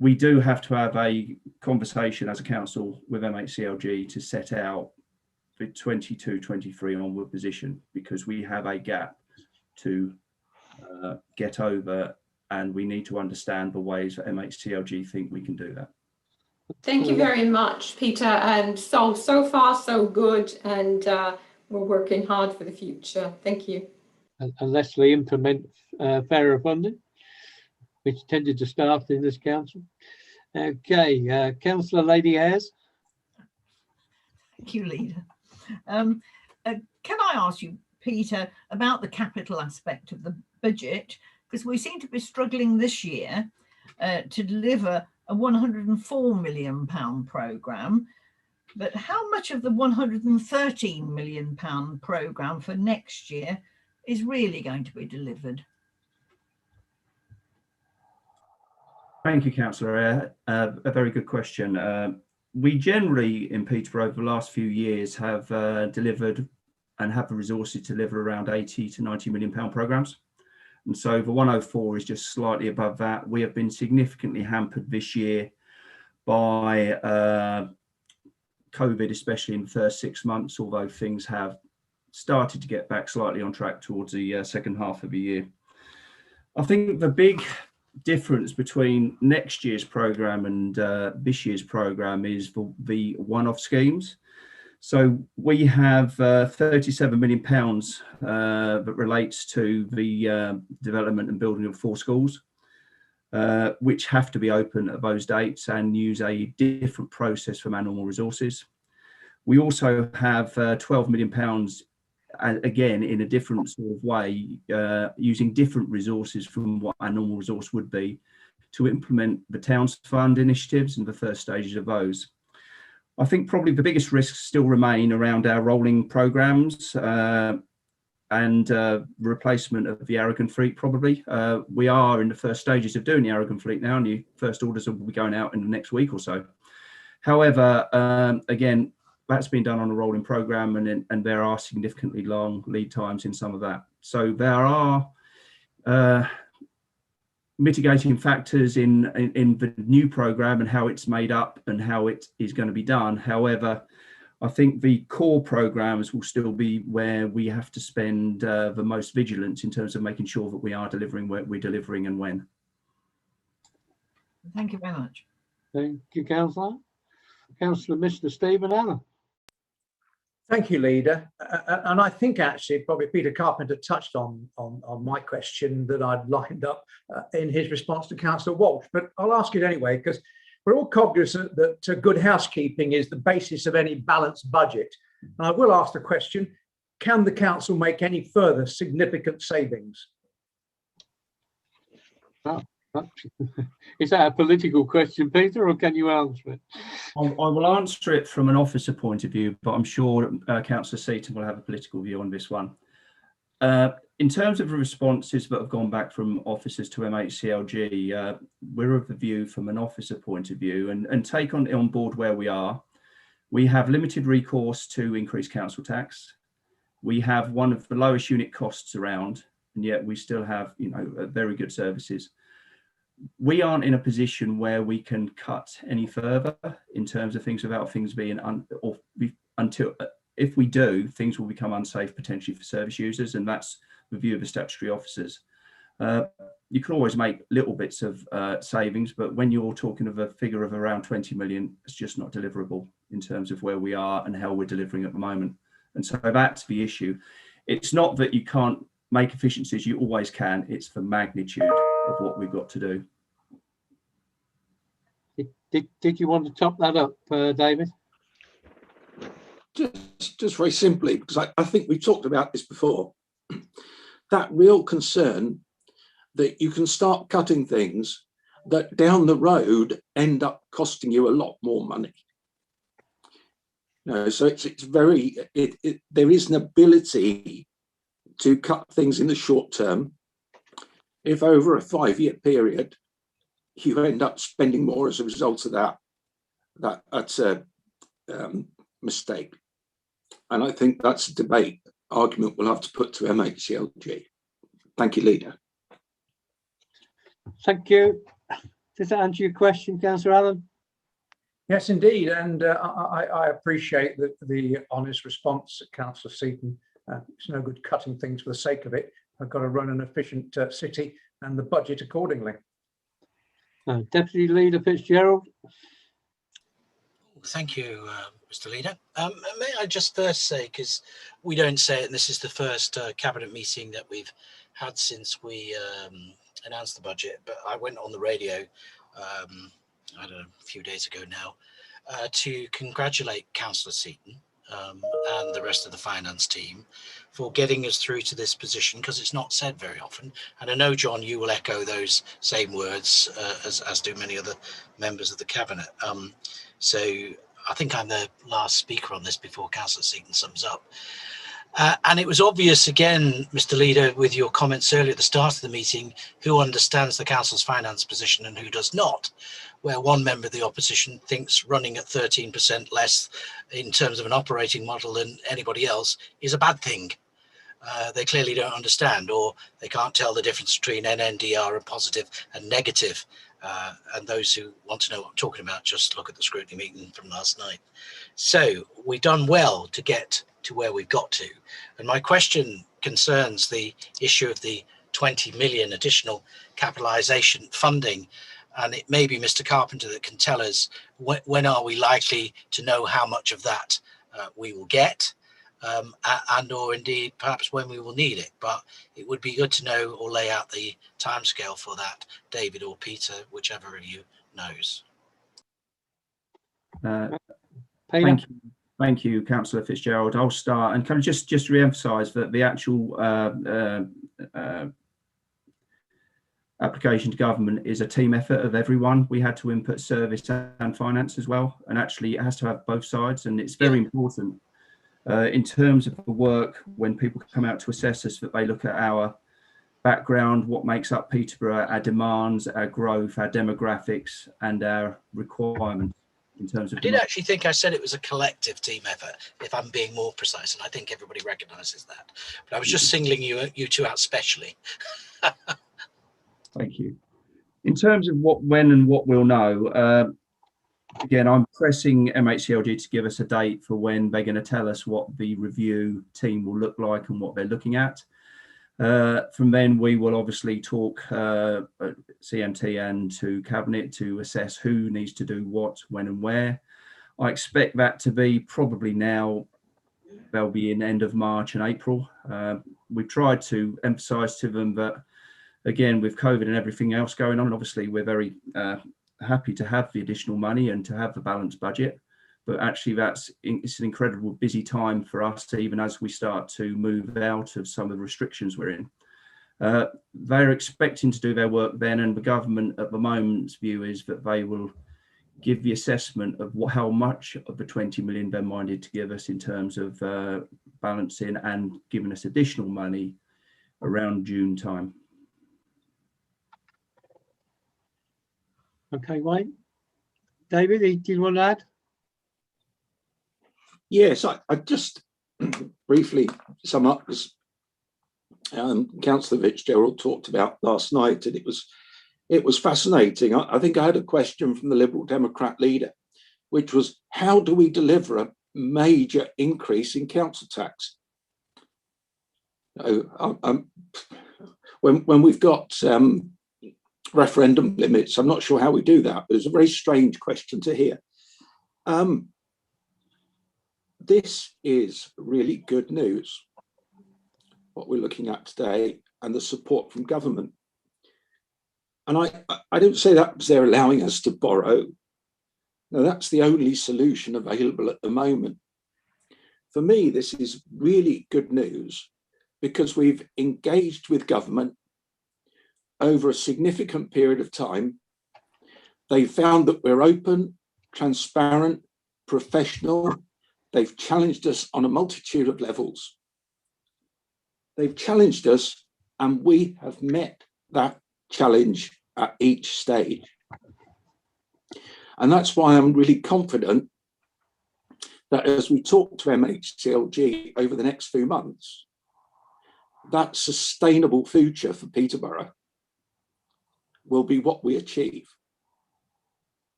we do have to have a conversation as a council with MHCLG to set out the 22-23 onward position, because we have a gap to get over, and we need to understand the ways that MHCLG think we can do that. Thank you very much, Peter. And so far so good, and we're working hard for the future. Thank you. Unless we implement fairer funding, which tended to start in this council. Okay, Councillor Lady Ayres. Thank you, Leader. Can I ask you, Peter, about the capital aspect of the budget? Because we seem to be struggling this year to deliver a £104 million programme, but how much of the £113 million programme for next year is really going to be delivered? Thank you, Councillor. A very good question. We generally in Peterborough over the last few years have delivered and have the resources to deliver around 80 to 90 million pound programmes. And so the 104 is just slightly above that. We have been significantly hampered this year by COVID, especially in the first 6 months, although things have started to get back slightly on track towards the second half of the year. I think the big difference between next year's programme and this year's programme is the one-off schemes. So we have £37 million that relates to the development and building of 4 schools, which have to be open at those dates and use a different process from our normal resources. We also have £12 million, again, in a different sort of way, using different resources from what our normal resource would be, to implement the Towns Fund initiatives and the first stages of those. I think probably the biggest risks still remain around our rolling programmes and replacement of the Aragon fleet, probably. We are in the first stages of doing the Aragon fleet now, and the first orders will be going out in the next week or so. However, again, that's been done on a rolling programme, and there are significantly long lead times in some of that. So there are mitigating factors in the new programme and how it's made up and how it is going to be done. However, I think the core programmes will still be where we have to spend the most vigilance in terms of making sure that we are delivering where we're delivering and when. Thank you very much. Thank you, Councillor. Councillor Mr. Stephen Allen. Thank you, Leader. And I think actually probably Peter Carpenter touched on my question that I'd lined up in his response to Councillor Walsh, but I'll ask it anyway, because we're all cognizant that good housekeeping is the basis of any balanced budget. And I will ask the question, can the council make any further significant savings? Is that a political question, Peter, or can you answer it? I will answer it from an officer point of view, but I'm sure Councillor Seaton will have a political view on this one. In terms of the responses that have gone back from officers to MHCLG, we're of the view from an officer point of view and take on board where we are. We have limited recourse to increased council tax. We have one of the lowest unit costs around, and yet we still have, very good services. We aren't in a position where we can cut any further in terms of things without things being if we do, things will become unsafe potentially for service users, and that's the view of the statutory officers. You can always make little bits of savings, but when you're talking of a figure of around 20 million, it's just not deliverable in terms of where we are and how we're delivering at the moment. And so that's the issue. It's not that you can't make efficiencies, you always can. It's the magnitude of what we've got to do. Did you want to top that up, David? Just very simply, because I think we've talked about this before, that real concern that you can start cutting things that down the road end up costing you a lot more money. So it's very, there is an ability to cut things in the short term. If over a 5-year period, you end up spending more as a result of that's a mistake. And I think that's a debate argument we'll have to put to MHCLG. Thank you, Leader. Thank you. Does that answer your question, Councillor Allen? Yes, indeed. And I appreciate the honest response, Councillor Seaton. It's no good cutting things for the sake of it. I've got to run an efficient city and the budget accordingly. Deputy Leader Fitzgerald. Thank you, Mr. Leader. May I just first say, because we don't say it, and this is the first cabinet meeting that we've had since we announced the budget, but I went on the radio, I don't know, a few days ago now, to congratulate Councillor Seaton and the rest of the finance team for getting us through to this position, because it's not said very often. And I know, John, you will echo those same words, as do many other members of the cabinet. So I think I'm the last speaker on this before Councillor Seaton sums up. And it was obvious again, Mr. Leader, with your comments earlier at the start of the meeting, who understands the council's finance position and who does not, where one member of the opposition thinks running at 13% less in terms of an operating model than anybody else is a bad thing. They clearly don't understand, or they can't tell the difference between NNDR and positive and negative. And those who want to know what I'm talking about, just look at the scrutiny meeting from last night. So we've done well to get to where we've got to. And my question concerns the issue of the 20 million additional capitalisation funding. And it may be Mr. Carpenter that can tell us when are we likely to know how much of that we will get, and or indeed perhaps when we will need it. But it would be good to know or lay out the timescale for that, David or Peter, whichever of you knows. Thank you, Councillor Fitzgerald. I'll start and kind of just re-emphasise that the actual application to government is a team effort of everyone. We had to input service and finance as well, and actually it has to have both sides, and it's very important in terms of the work when people come out to assess us, that they look at our background, what makes up Peterborough, our demands, our growth, our demographics, and our requirements in terms of. I did actually think I said it was a collective team effort, if I'm being more precise, and I think everybody recognises that. But I was just singling you two out specially. Thank you. In terms of what, when and what we'll know, again, I'm pressing MHCLG to give us a date for when they're going to tell us what the review team will look like and what they're looking at. From then, we will obviously talk CMT and to Cabinet to assess who needs to do what, when and where. I expect that to be probably now, they'll be in end of March and April. We've tried to emphasise to them that, again, with COVID and everything else going on, obviously we're very happy to have the additional money and to have the balanced budget, but actually it's an incredible busy time for us, even as we start to move out of some of the restrictions we're in. They're expecting to do their work then, and the government at the moment's view is that they will give the assessment of how much of the 20 million they're minded to give us in terms of balancing and giving us additional money around June time. Okay, Wayne. David, do you want to add? Yes, I just briefly sum up, as Councillor Fitzgerald talked about last night, and it was fascinating. I think I had a question from the Liberal Democrat leader, which was, how do we deliver a major increase in council tax? When we've got referendum limits, I'm not sure how we do that, but it's a very strange question to hear. This is really good news, what we're looking at today, and the support from government. And I don't say that because they're allowing us to borrow. No, that's the only solution available at the moment. For me, this is really good news because we've engaged with government over a significant period of time. They found that we're open, transparent, professional. They've challenged us on a multitude of levels. They've challenged us, and we have met that challenge at each stage. And that's why I'm really confident that as we talk to MHCLG over the next few months, that sustainable future for Peterborough will be what we achieve.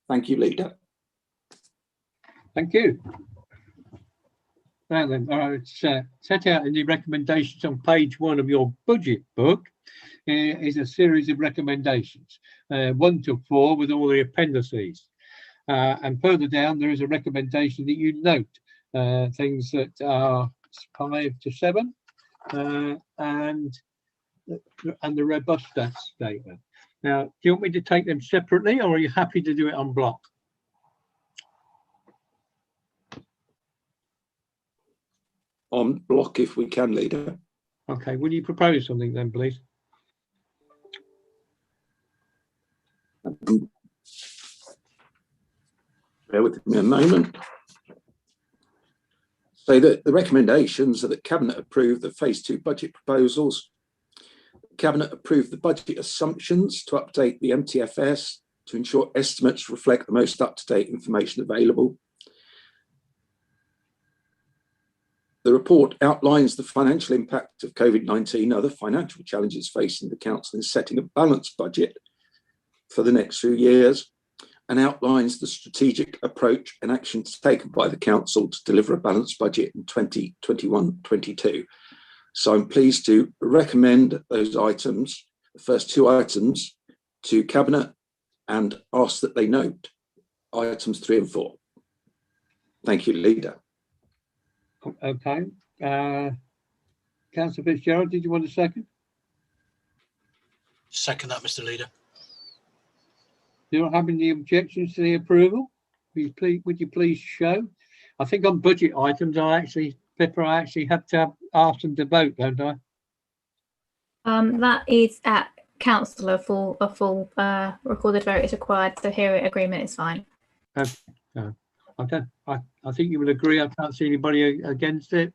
Thank you, Leader. Thank you. Well then, it's set out in the recommendations on page 1 of your budget book is a series of recommendations, 1 to 4 with all the appendices. And further down, there is a recommendation that you note things that are 5 to 7 and the robust statement. Now, do you want me to take them separately, or are you happy to do it en bloc? On block if we can, Leader. Okay, will you propose something then, please? Bear with me a moment. So the recommendations are that Cabinet approve the phase 2 budget proposals. Cabinet approve the budget assumptions to update the MTFS to ensure estimates reflect the most up-to-date information available. The report outlines the financial impact of COVID-19 and other financial challenges facing the Council in setting a balanced budget for the next few years, and outlines the strategic approach and actions taken by the Council to deliver a balanced budget in 2021-22. So I'm pleased to recommend those items, the first 2 items, to Cabinet and ask that they note items 3 and 4. Thank you, Leader. Okay. Councillor Fitzgerald, did you want a second? Second that, Mr. Leader. Do you not have any objections to the approval? Would you please show? I think on budget items, Pippa, I actually have to ask them to vote, don't I? That is at councillor for a full recorded vote is required. So here agreement is fine. I think you will agree. I can't see anybody against it.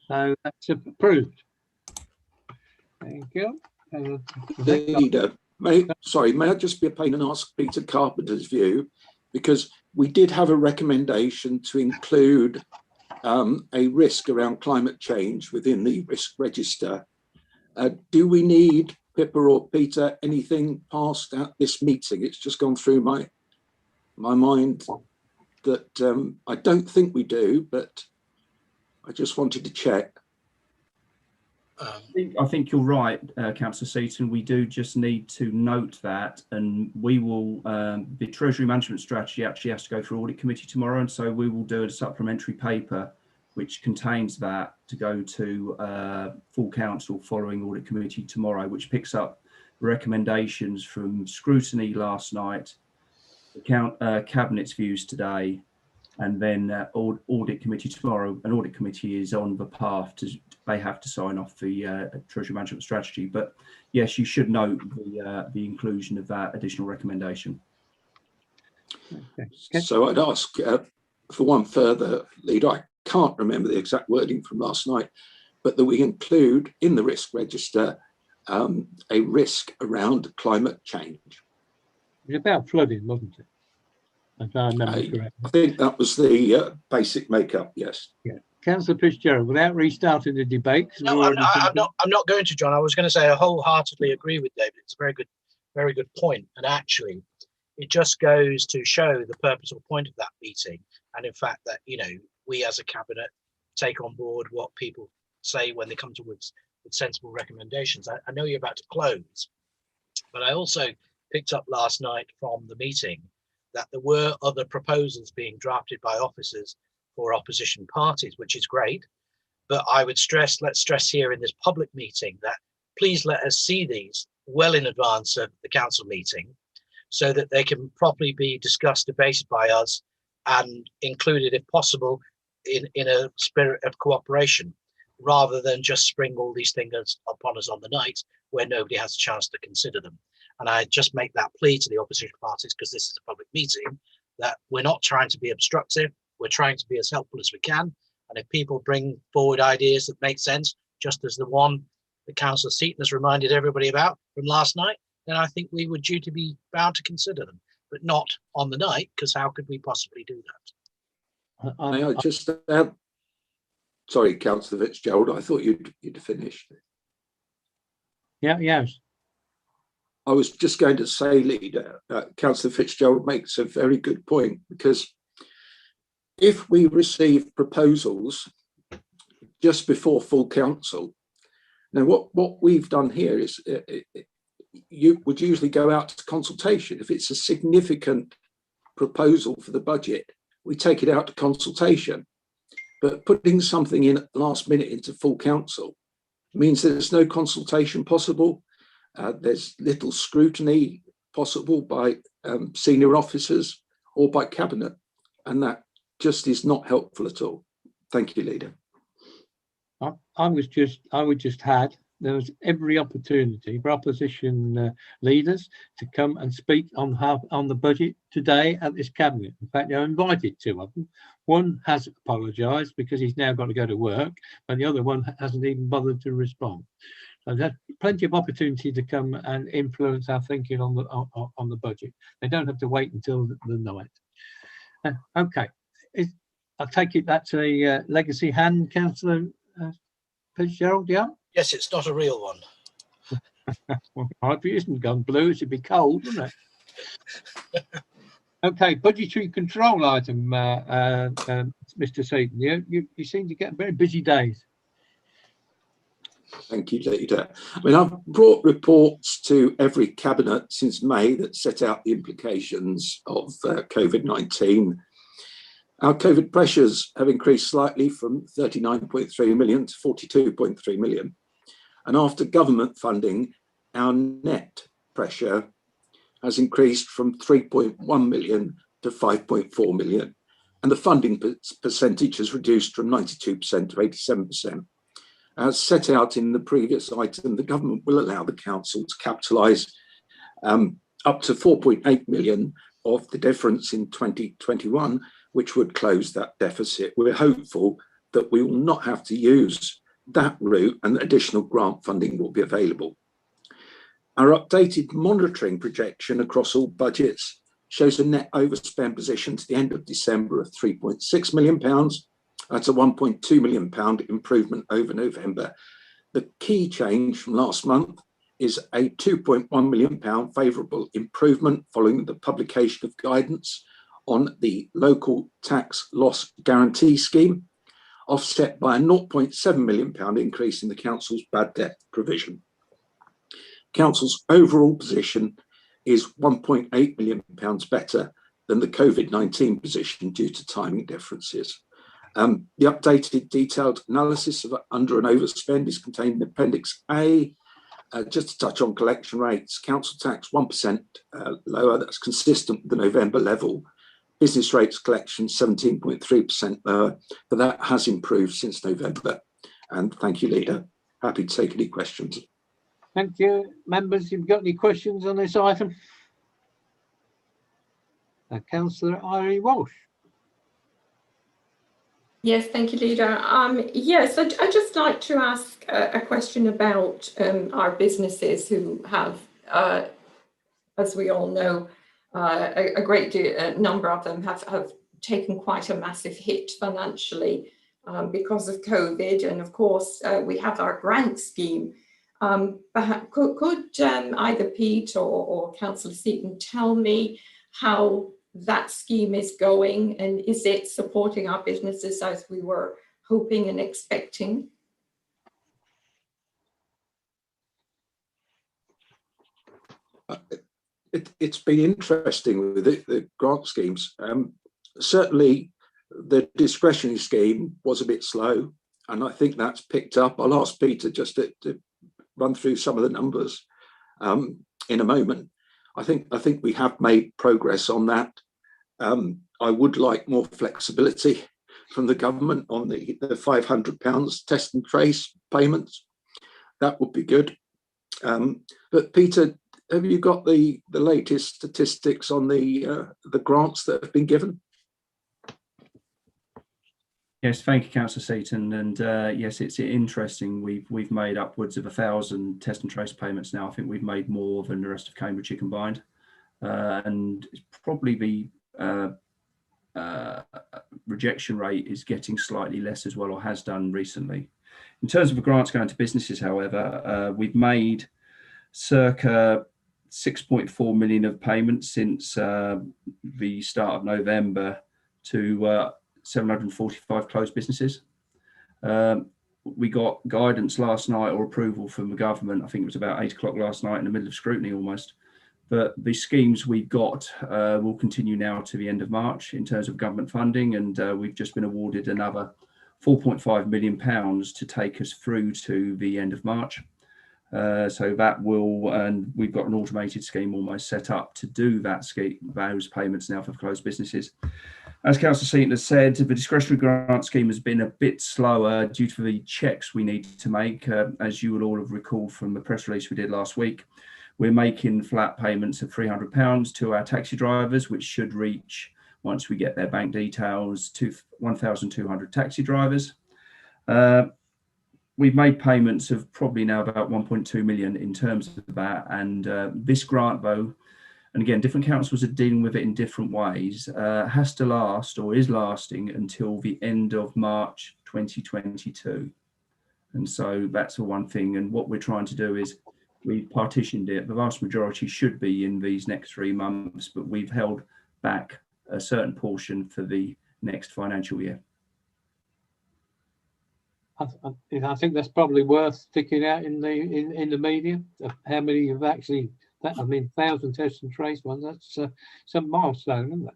So that's approved. Thank you. Leader, may I just be a pain and ask Peter Carpenter's view, because we did have a recommendation to include a risk around climate change within the risk register. Do we need, Pippa or Peter, anything past at this meeting? It's just gone through my mind that I don't think we do, but I just wanted to check. I think you're right, Councillor Seaton. We do just need to note that, and we will, the Treasury Management Strategy actually has to go through Audit Committee tomorrow, and so we will do a supplementary paper which contains that to go to full council following Audit Committee tomorrow, which picks up recommendations from scrutiny last night, the Cabinet's views today, and then Audit Committee tomorrow. An Audit Committee is on the path to, they have to sign off the Treasury Management Strategy. But yes, you should note the inclusion of that additional recommendation. Okay. So I'd ask for one further, Leader. I can't remember the exact wording from last night, but that we include in the risk register a risk around climate change. It's about flooding, wasn't it? If I remember correctly. I think that was the basic makeup, yes. Yeah. Councillor Fitzgerald, without restarting the debate. No, I'm not going to, John. I was going to say I wholeheartedly agree with David. It's a very good point. And actually, it just goes to show the purpose or point of that meeting. And in fact, that, you know, we as a cabinet take on board what people say when they come towards with sensible recommendations. I know you're about to close, but I also picked up last night from the meeting that there were other proposals being drafted by officers for opposition parties, which is great. But I would let's stress here in this public meeting that please let us see these well in advance of the council meeting so that they can properly be discussed, debated by us and included, if possible, in a spirit of cooperation, rather than just spring all these things upon us on the night where nobody has a chance to consider them. And I just make that plea to the opposition parties, because this is a public meeting, that we're not trying to be obstructive. We're trying to be as helpful as we can. And if people bring forward ideas that make sense, just as the one that Councillor Seaton has reminded everybody about from last night, then I think we would due to be bound to consider them, but not on the night, because how could we possibly do that? May I just sorry, Councillor Fitzgerald, I thought you'd finished. Yeah, yes. I was just going to say, Leader, Councillor Fitzgerald makes a very good point, because if we receive proposals just before full council, now what we've done here is you would usually go out to consultation. If it's a significant proposal for the budget, we take it out to consultation. But putting something in at the last minute into full council means there's no consultation possible. There's little scrutiny possible by senior officers or by cabinet, and that just is not helpful at all. Thank you, Leader. There was every opportunity for opposition leaders to come and speak on the budget today at this cabinet. In fact, they're invited, two of them. One has apologised because he's now got to go to work, and the other one hasn't even bothered to respond. So there's plenty of opportunity to come and influence our thinking on the budget. They don't have to wait until the night. Okay, I take it that's a legacy hand, Councillor Fitzgerald, yeah? Yes, it's not a real one. Well, if it isn't gone blue, it should be cold, wouldn't it? Okay, budgetary control item, Mr. Seaton. You seem to get very busy days. Thank you, Leader. I mean, I've brought reports to every cabinet since May that set out the implications of COVID-19. Our COVID pressures have increased slightly from 39.3 million to 42.3 million. And after government funding, our net pressure has increased from 3.1 million to 5.4 million. And the funding percentage has reduced from 92% to 87%. As set out in the previous item, the government will allow the council to capitalise up to 4.8 million of the difference in 2021, which would close that deficit. We're hopeful that we will not have to use that route and additional grant funding will be available. Our updated monitoring projection across all budgets shows a net overspend position to the end of December of £3.6 million. That's a £1.2 million improvement over November. The key change from last month is a £2.1 million favourable improvement following the publication of guidance on the local tax loss guarantee scheme, offset by a £0.7 million increase in the council's bad debt provision. Council's overall position is £1.8 million better than the COVID-19 position due to timing differences. The updated detailed analysis of under and overspend is contained in Appendix A. Just to touch on collection rates, council tax 1% lower, that's consistent with the November level. Business rates collection 17.3% lower, but that has improved since November. And thank you, Leader. Happy to take any questions. Thank you. Members, you've got any questions on this item? Councillor Irene Walsh. Yes, thank you, Leader. Yes, I'd just like to ask a question about our businesses who have, as we all know, a great number of them have taken quite a massive hit financially because of COVID. And of course, we have our grant scheme. Perhaps could either Pete or Councillor Seaton tell me how that scheme is going, and is it supporting our businesses as we were hoping and expecting? It's been interesting with the grant schemes. Certainly the discretionary scheme was a bit slow, and I think that's picked up. I'll ask Peter just to run through some of the numbers in a moment. I think we have made progress on that. I would like more flexibility from the government on the £500 test and trace payments. That would be good. But Peter, have you got the latest statistics on the grants that have been given? Yes, thank you, Councillor Seaton. And yes, it's interesting. We've made upwards of 1,000 test and trace payments now. I think we've made more than the rest of Cambridgeshire combined. And it's probably the rejection rate is getting slightly less as well, or has done recently. In terms of the grants going to businesses, however, we've made circa 6.4 million of payments since the start of November to 745 closed businesses. We got guidance last night, or approval from the government. I think it was about 8 o'clock last night, in the middle of scrutiny almost. But the schemes we got will continue now to the end of March in terms of government funding, and we've just been awarded another £4.5 million to take us through to the end of March. So that will, and we've got an automated scheme almost set up to do that scheme, those payments now for closed businesses. As Councillor Seaton has said, the discretionary grant scheme has been a bit slower due to the checks we need to make. As you will all have recalled from the press release we did last week, we're making flat payments of £300 to our taxi drivers, which should reach, once we get their bank details, to 1,200 taxi drivers. We've made payments of probably now about 1.2 million in terms of that. And this grant, though, and again, different councils are dealing with it in different ways, has to last, or is lasting, until the end of March 2022. And so that's the one thing. And what we're trying to do is we've partitioned it. The vast majority should be in these next 3 months, but we've held back a certain portion for the next financial year. I think that's probably worth sticking out in the media of how many have actually. I mean, 1,000 test and trace ones. That's some milestone, isn't it?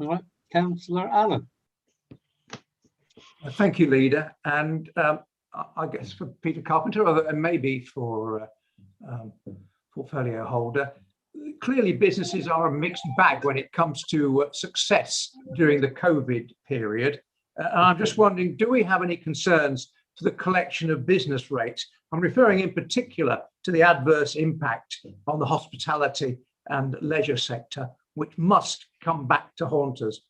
All right, Councillor Allen. Thank you, Leader. And I guess for Peter Carpenter, and maybe for portfolio holder, clearly businesses are a mixed bag when it comes to success during the COVID period. I'm just wondering, do we have any concerns to the collection of business rates? I'm referring in particular to the adverse impact on the hospitality and leisure sector, which must come back to haunt us.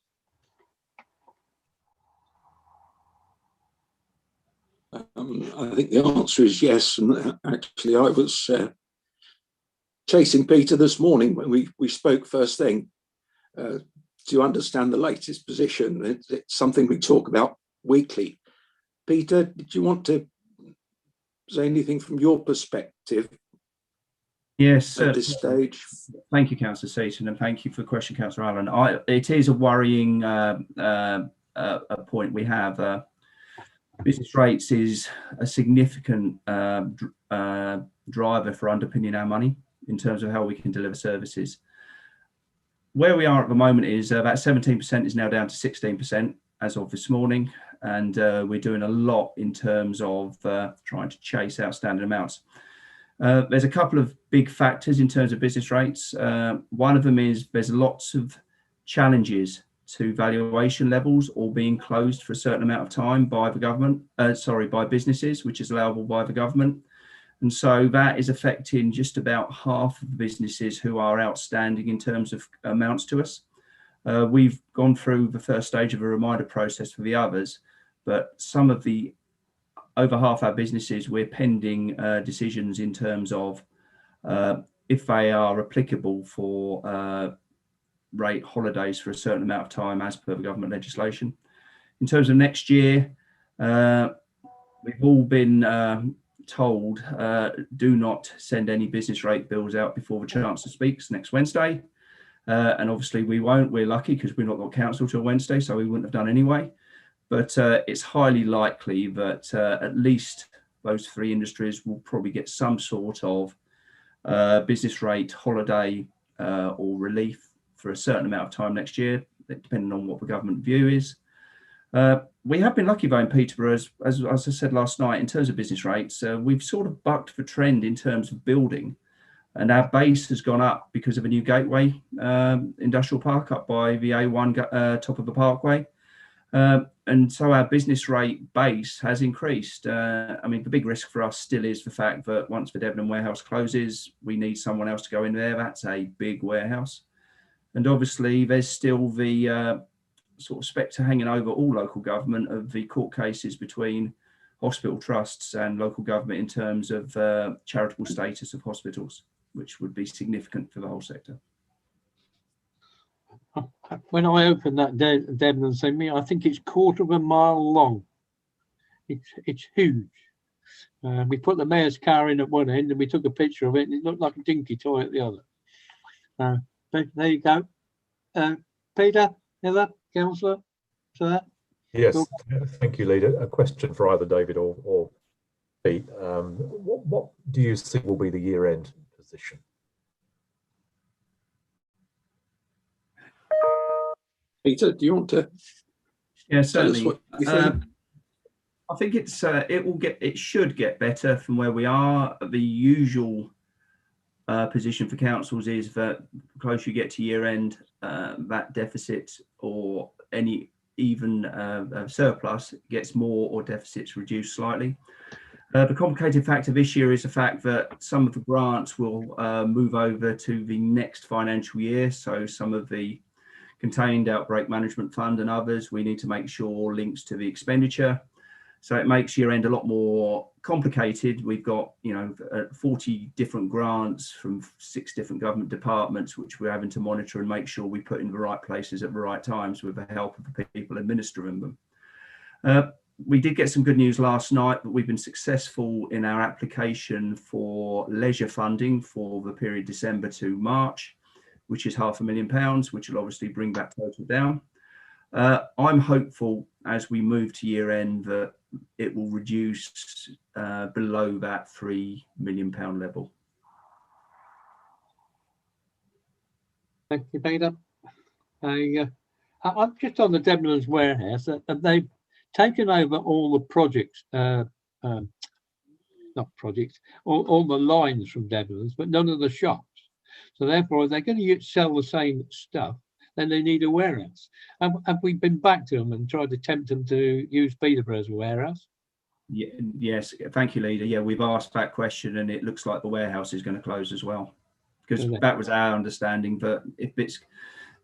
I think the answer is yes. And actually, I was chasing Peter this morning when we spoke first thing to understand the latest position. It's something we talk about weekly. Peter, did you want to say anything from your perspective? Yes, at this stage. Thank you, Councillor Seaton, and thank you for the question, Councillor Allen. It is a worrying point we have. Business rates is a significant driver for underpinning our money in terms of how we can deliver services. Where we are at the moment is about 17% is now down to 16% as of this morning, and we're doing a lot in terms of trying to chase outstanding amounts. There's a couple of big factors in terms of business rates. One of them is there's lots of challenges to valuation levels or being closed for a certain amount of time by the government, by businesses, which is allowable by the government. And so that is affecting just about half of the businesses who are outstanding in terms of amounts to us. We've gone through the first stage of a reminder process for the others, but some of the over half our businesses, we're pending decisions in terms of if they are applicable for rate holidays for a certain amount of time as per the government legislation. In terms of next year, we've all been told do not send any business rate bills out before the Chancellor speaks next Wednesday. And obviously we won't. We're lucky because we've not got council till Wednesday, so we wouldn't have done anyway. But it's highly likely that at least those three industries will probably get some sort of business rate holiday or relief for a certain amount of time next year, depending on what the government view is. We have been lucky though in Peterborough, as I said last night, in terms of business rates, we've sort of bucked the trend in terms of building, and our base has gone up because of a new gateway industrial park up by the A1 top of the parkway. And so our business rate base has increased. I mean, the big risk for us still is the fact that once the Debenham warehouse closes, we need someone else to go in there. That's a big warehouse. And obviously there's still the sort of spectre hanging over all local government of the court cases between hospital trusts and local government in terms of charitable status of hospitals, which would be significant for the whole sector. When I opened that Debenham thing, I think it's 1/4 mile long. It's huge. We put the mayor's car in at one end and we took a picture of it, and it looked like a dinky toy at the other. But there you go. Peter, Heather, Councillor, sir. Yes, thank you, Leader. A question for either David or Pete. What do you think will be the year-end position? Peter, do you want to? Yeah, certainly. I think it should get better from where we are. The usual position for councils is that the closer you get to year end, that deficit or any even surplus gets more or deficits reduced slightly. The complicated factor this year is the fact that some of the grants will move over to the next financial year. So some of the contained outbreak management fund and others, we need to make sure links to the expenditure. So it makes year end a lot more complicated. We've got 40 different grants from 6 different government departments, which we're having to monitor and make sure we put in the right places at the right times with the help of the people administering them. We did get some good news last night, but we've been successful in our application for leisure funding for the period December to March, which is £500,000, which will obviously bring that total down. I'm hopeful as we move to year end that it will reduce below that £3 million level. Thank you, Peter. I'm just on the Debenhams warehouse, and they've taken over all the projects, not projects, all the lines from Debenhams, but none of the shops. So therefore, if they're going to sell the same stuff, then they need a warehouse. Have we been back to them and tried to tempt them to use Peterborough as a warehouse? Yeah, yes, thank you, Leader. Yeah, we've asked that question, and it looks like the warehouse is going to close as well, because that was our understanding. But if it's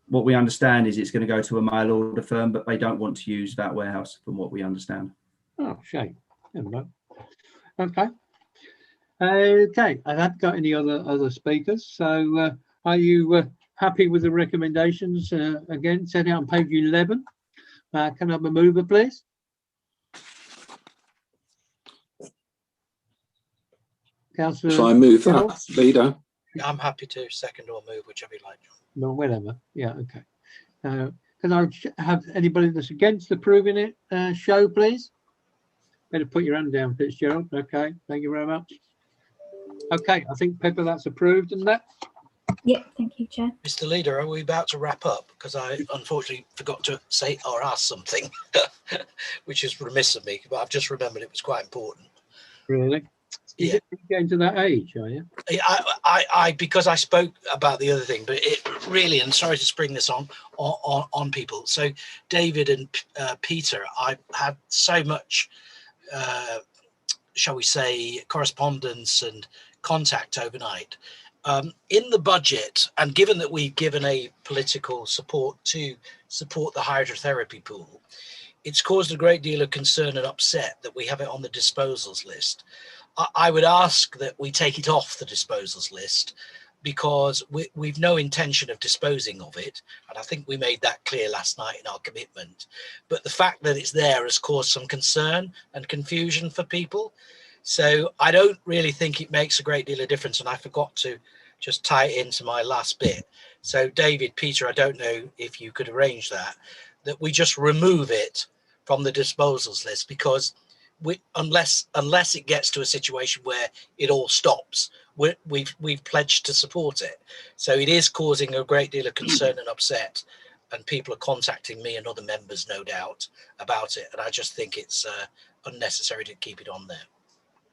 what we understand is it's going to go to a mail order firm, but they don't want to use that warehouse, from what we understand. Oh, shame. Never mind. Okay. Okay, I haven't got any other speakers. So are you happy with the recommendations? Again, set out on page 11. Can I have a mover, please? Councillor. So I move that, Leader. I'm happy to second or move, whichever you like. No, whatever. Yeah, okay. Can I have anybody that's against approving it show, please? Better put your hand down, Fitzgerald. Okay, thank you very much. Okay, I think, Pippa, that's approved, isn't that? Yeah, thank you, Chair. Mr. Leader, are we about to wrap up? Because I unfortunately forgot to say or ask something, which is remiss of me, but I've just remembered it was quite important. Really? Yeah. You're getting to that age, are you? I because I spoke about the other thing, but it really, and sorry to spring this on people. So David and Peter, I had so much, shall we say, correspondence and contact overnight. In the budget, and given that we've given a political support to support the hydrotherapy pool, it's caused a great deal of concern and upset that we have it on the disposals list. I would ask that we take it off the disposals list, because we've no intention of disposing of it. And I think we made that clear last night in our commitment. But the fact that it's there has caused some concern and confusion for people. So I don't really think it makes a great deal of difference. And I forgot to just tie it into my last bit. So David, Peter, I don't know if you could arrange that we just remove it from the disposals list, because unless it gets to a situation where it all stops, we've pledged to support it. So it is causing a great deal of concern and upset, and people are contacting me and other members, no doubt, about it. And I just think it's unnecessary to keep it on there.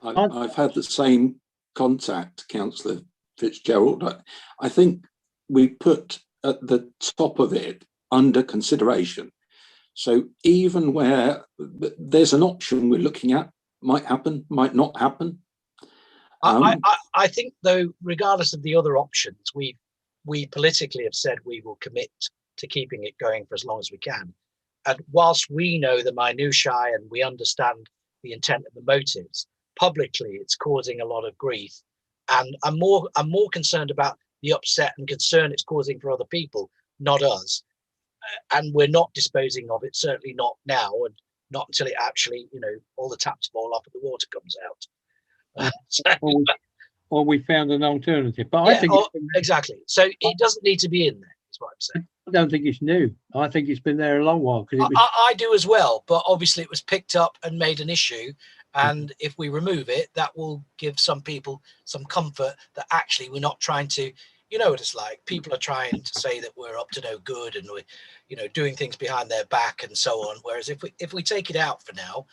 I've had the same contact, Councillor Fitzgerald. I think we put at the top of it under consideration. So even where there's an option we're looking at, might happen, might not happen. I think, though, regardless of the other options, we politically have said we will commit to keeping it going for as long as we can. And whilst we know the minutiae and we understand the intent and the motives, publicly it's causing a lot of grief. And I'm more concerned about the upset and concern it's causing for other people, not us. And we're not disposing of it, certainly not now, and not until it actually, all the taps fall off and the water comes out. Or we found an alternative. But yeah, I think exactly. So it doesn't need to be in there, is what I'm saying. I don't think it's new. I think it's been there a long while. I do as well, but obviously it was picked up and made an issue. And if we remove it, that will give some people some comfort that actually we're not trying to, you know what it's like. People are trying to say that we're up to no good and we're, doing things behind their back and so on. Whereas if we take it out for now,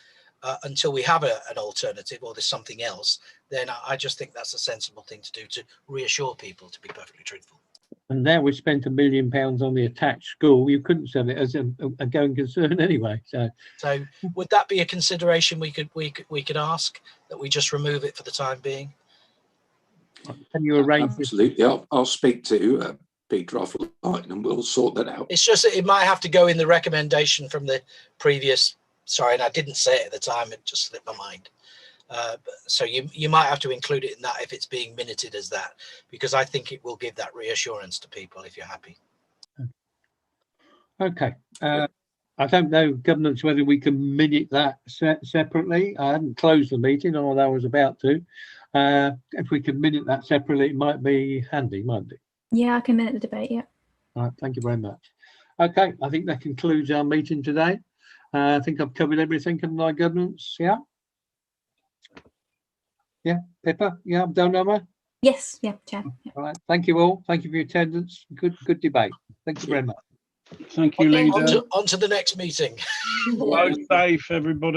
until we have an alternative or there's something else, then I just think that's a sensible thing to do to reassure people, to be perfectly truthful. And now we've spent £1 million on the attached school. You couldn't sell it as a going concern anyway. So would that be a consideration we could ask, that we just remove it for the time being? Can you arrange? Absolutely. I'll speak to Peter offline and we'll sort that out. It's just that it might have to go in the recommendation from the previous. Sorry, and I didn't say it at the time. It just slipped my mind. So you might have to include it in that if it's being minuted as that, because I think it will give that reassurance to people if you're happy. Okay. I don't know, governance, whether we can minute that separately. I hadn't closed the meeting, although I was about to. If we can minute that separately, it might be handy, mightn't it? Yeah, I can minute the debate, yeah. All right, thank you very much. Okay, I think that concludes our meeting today. I think I've covered everything in my governance, yeah? Yeah, Pippa, yeah, I'm done, am I? Yes, yeah, Chair. Yeah. All right, thank you all. Thank you for your attendance. Good debate. Thank you very much. Thank you, On Leader. to the next meeting. Stay safe, everybody.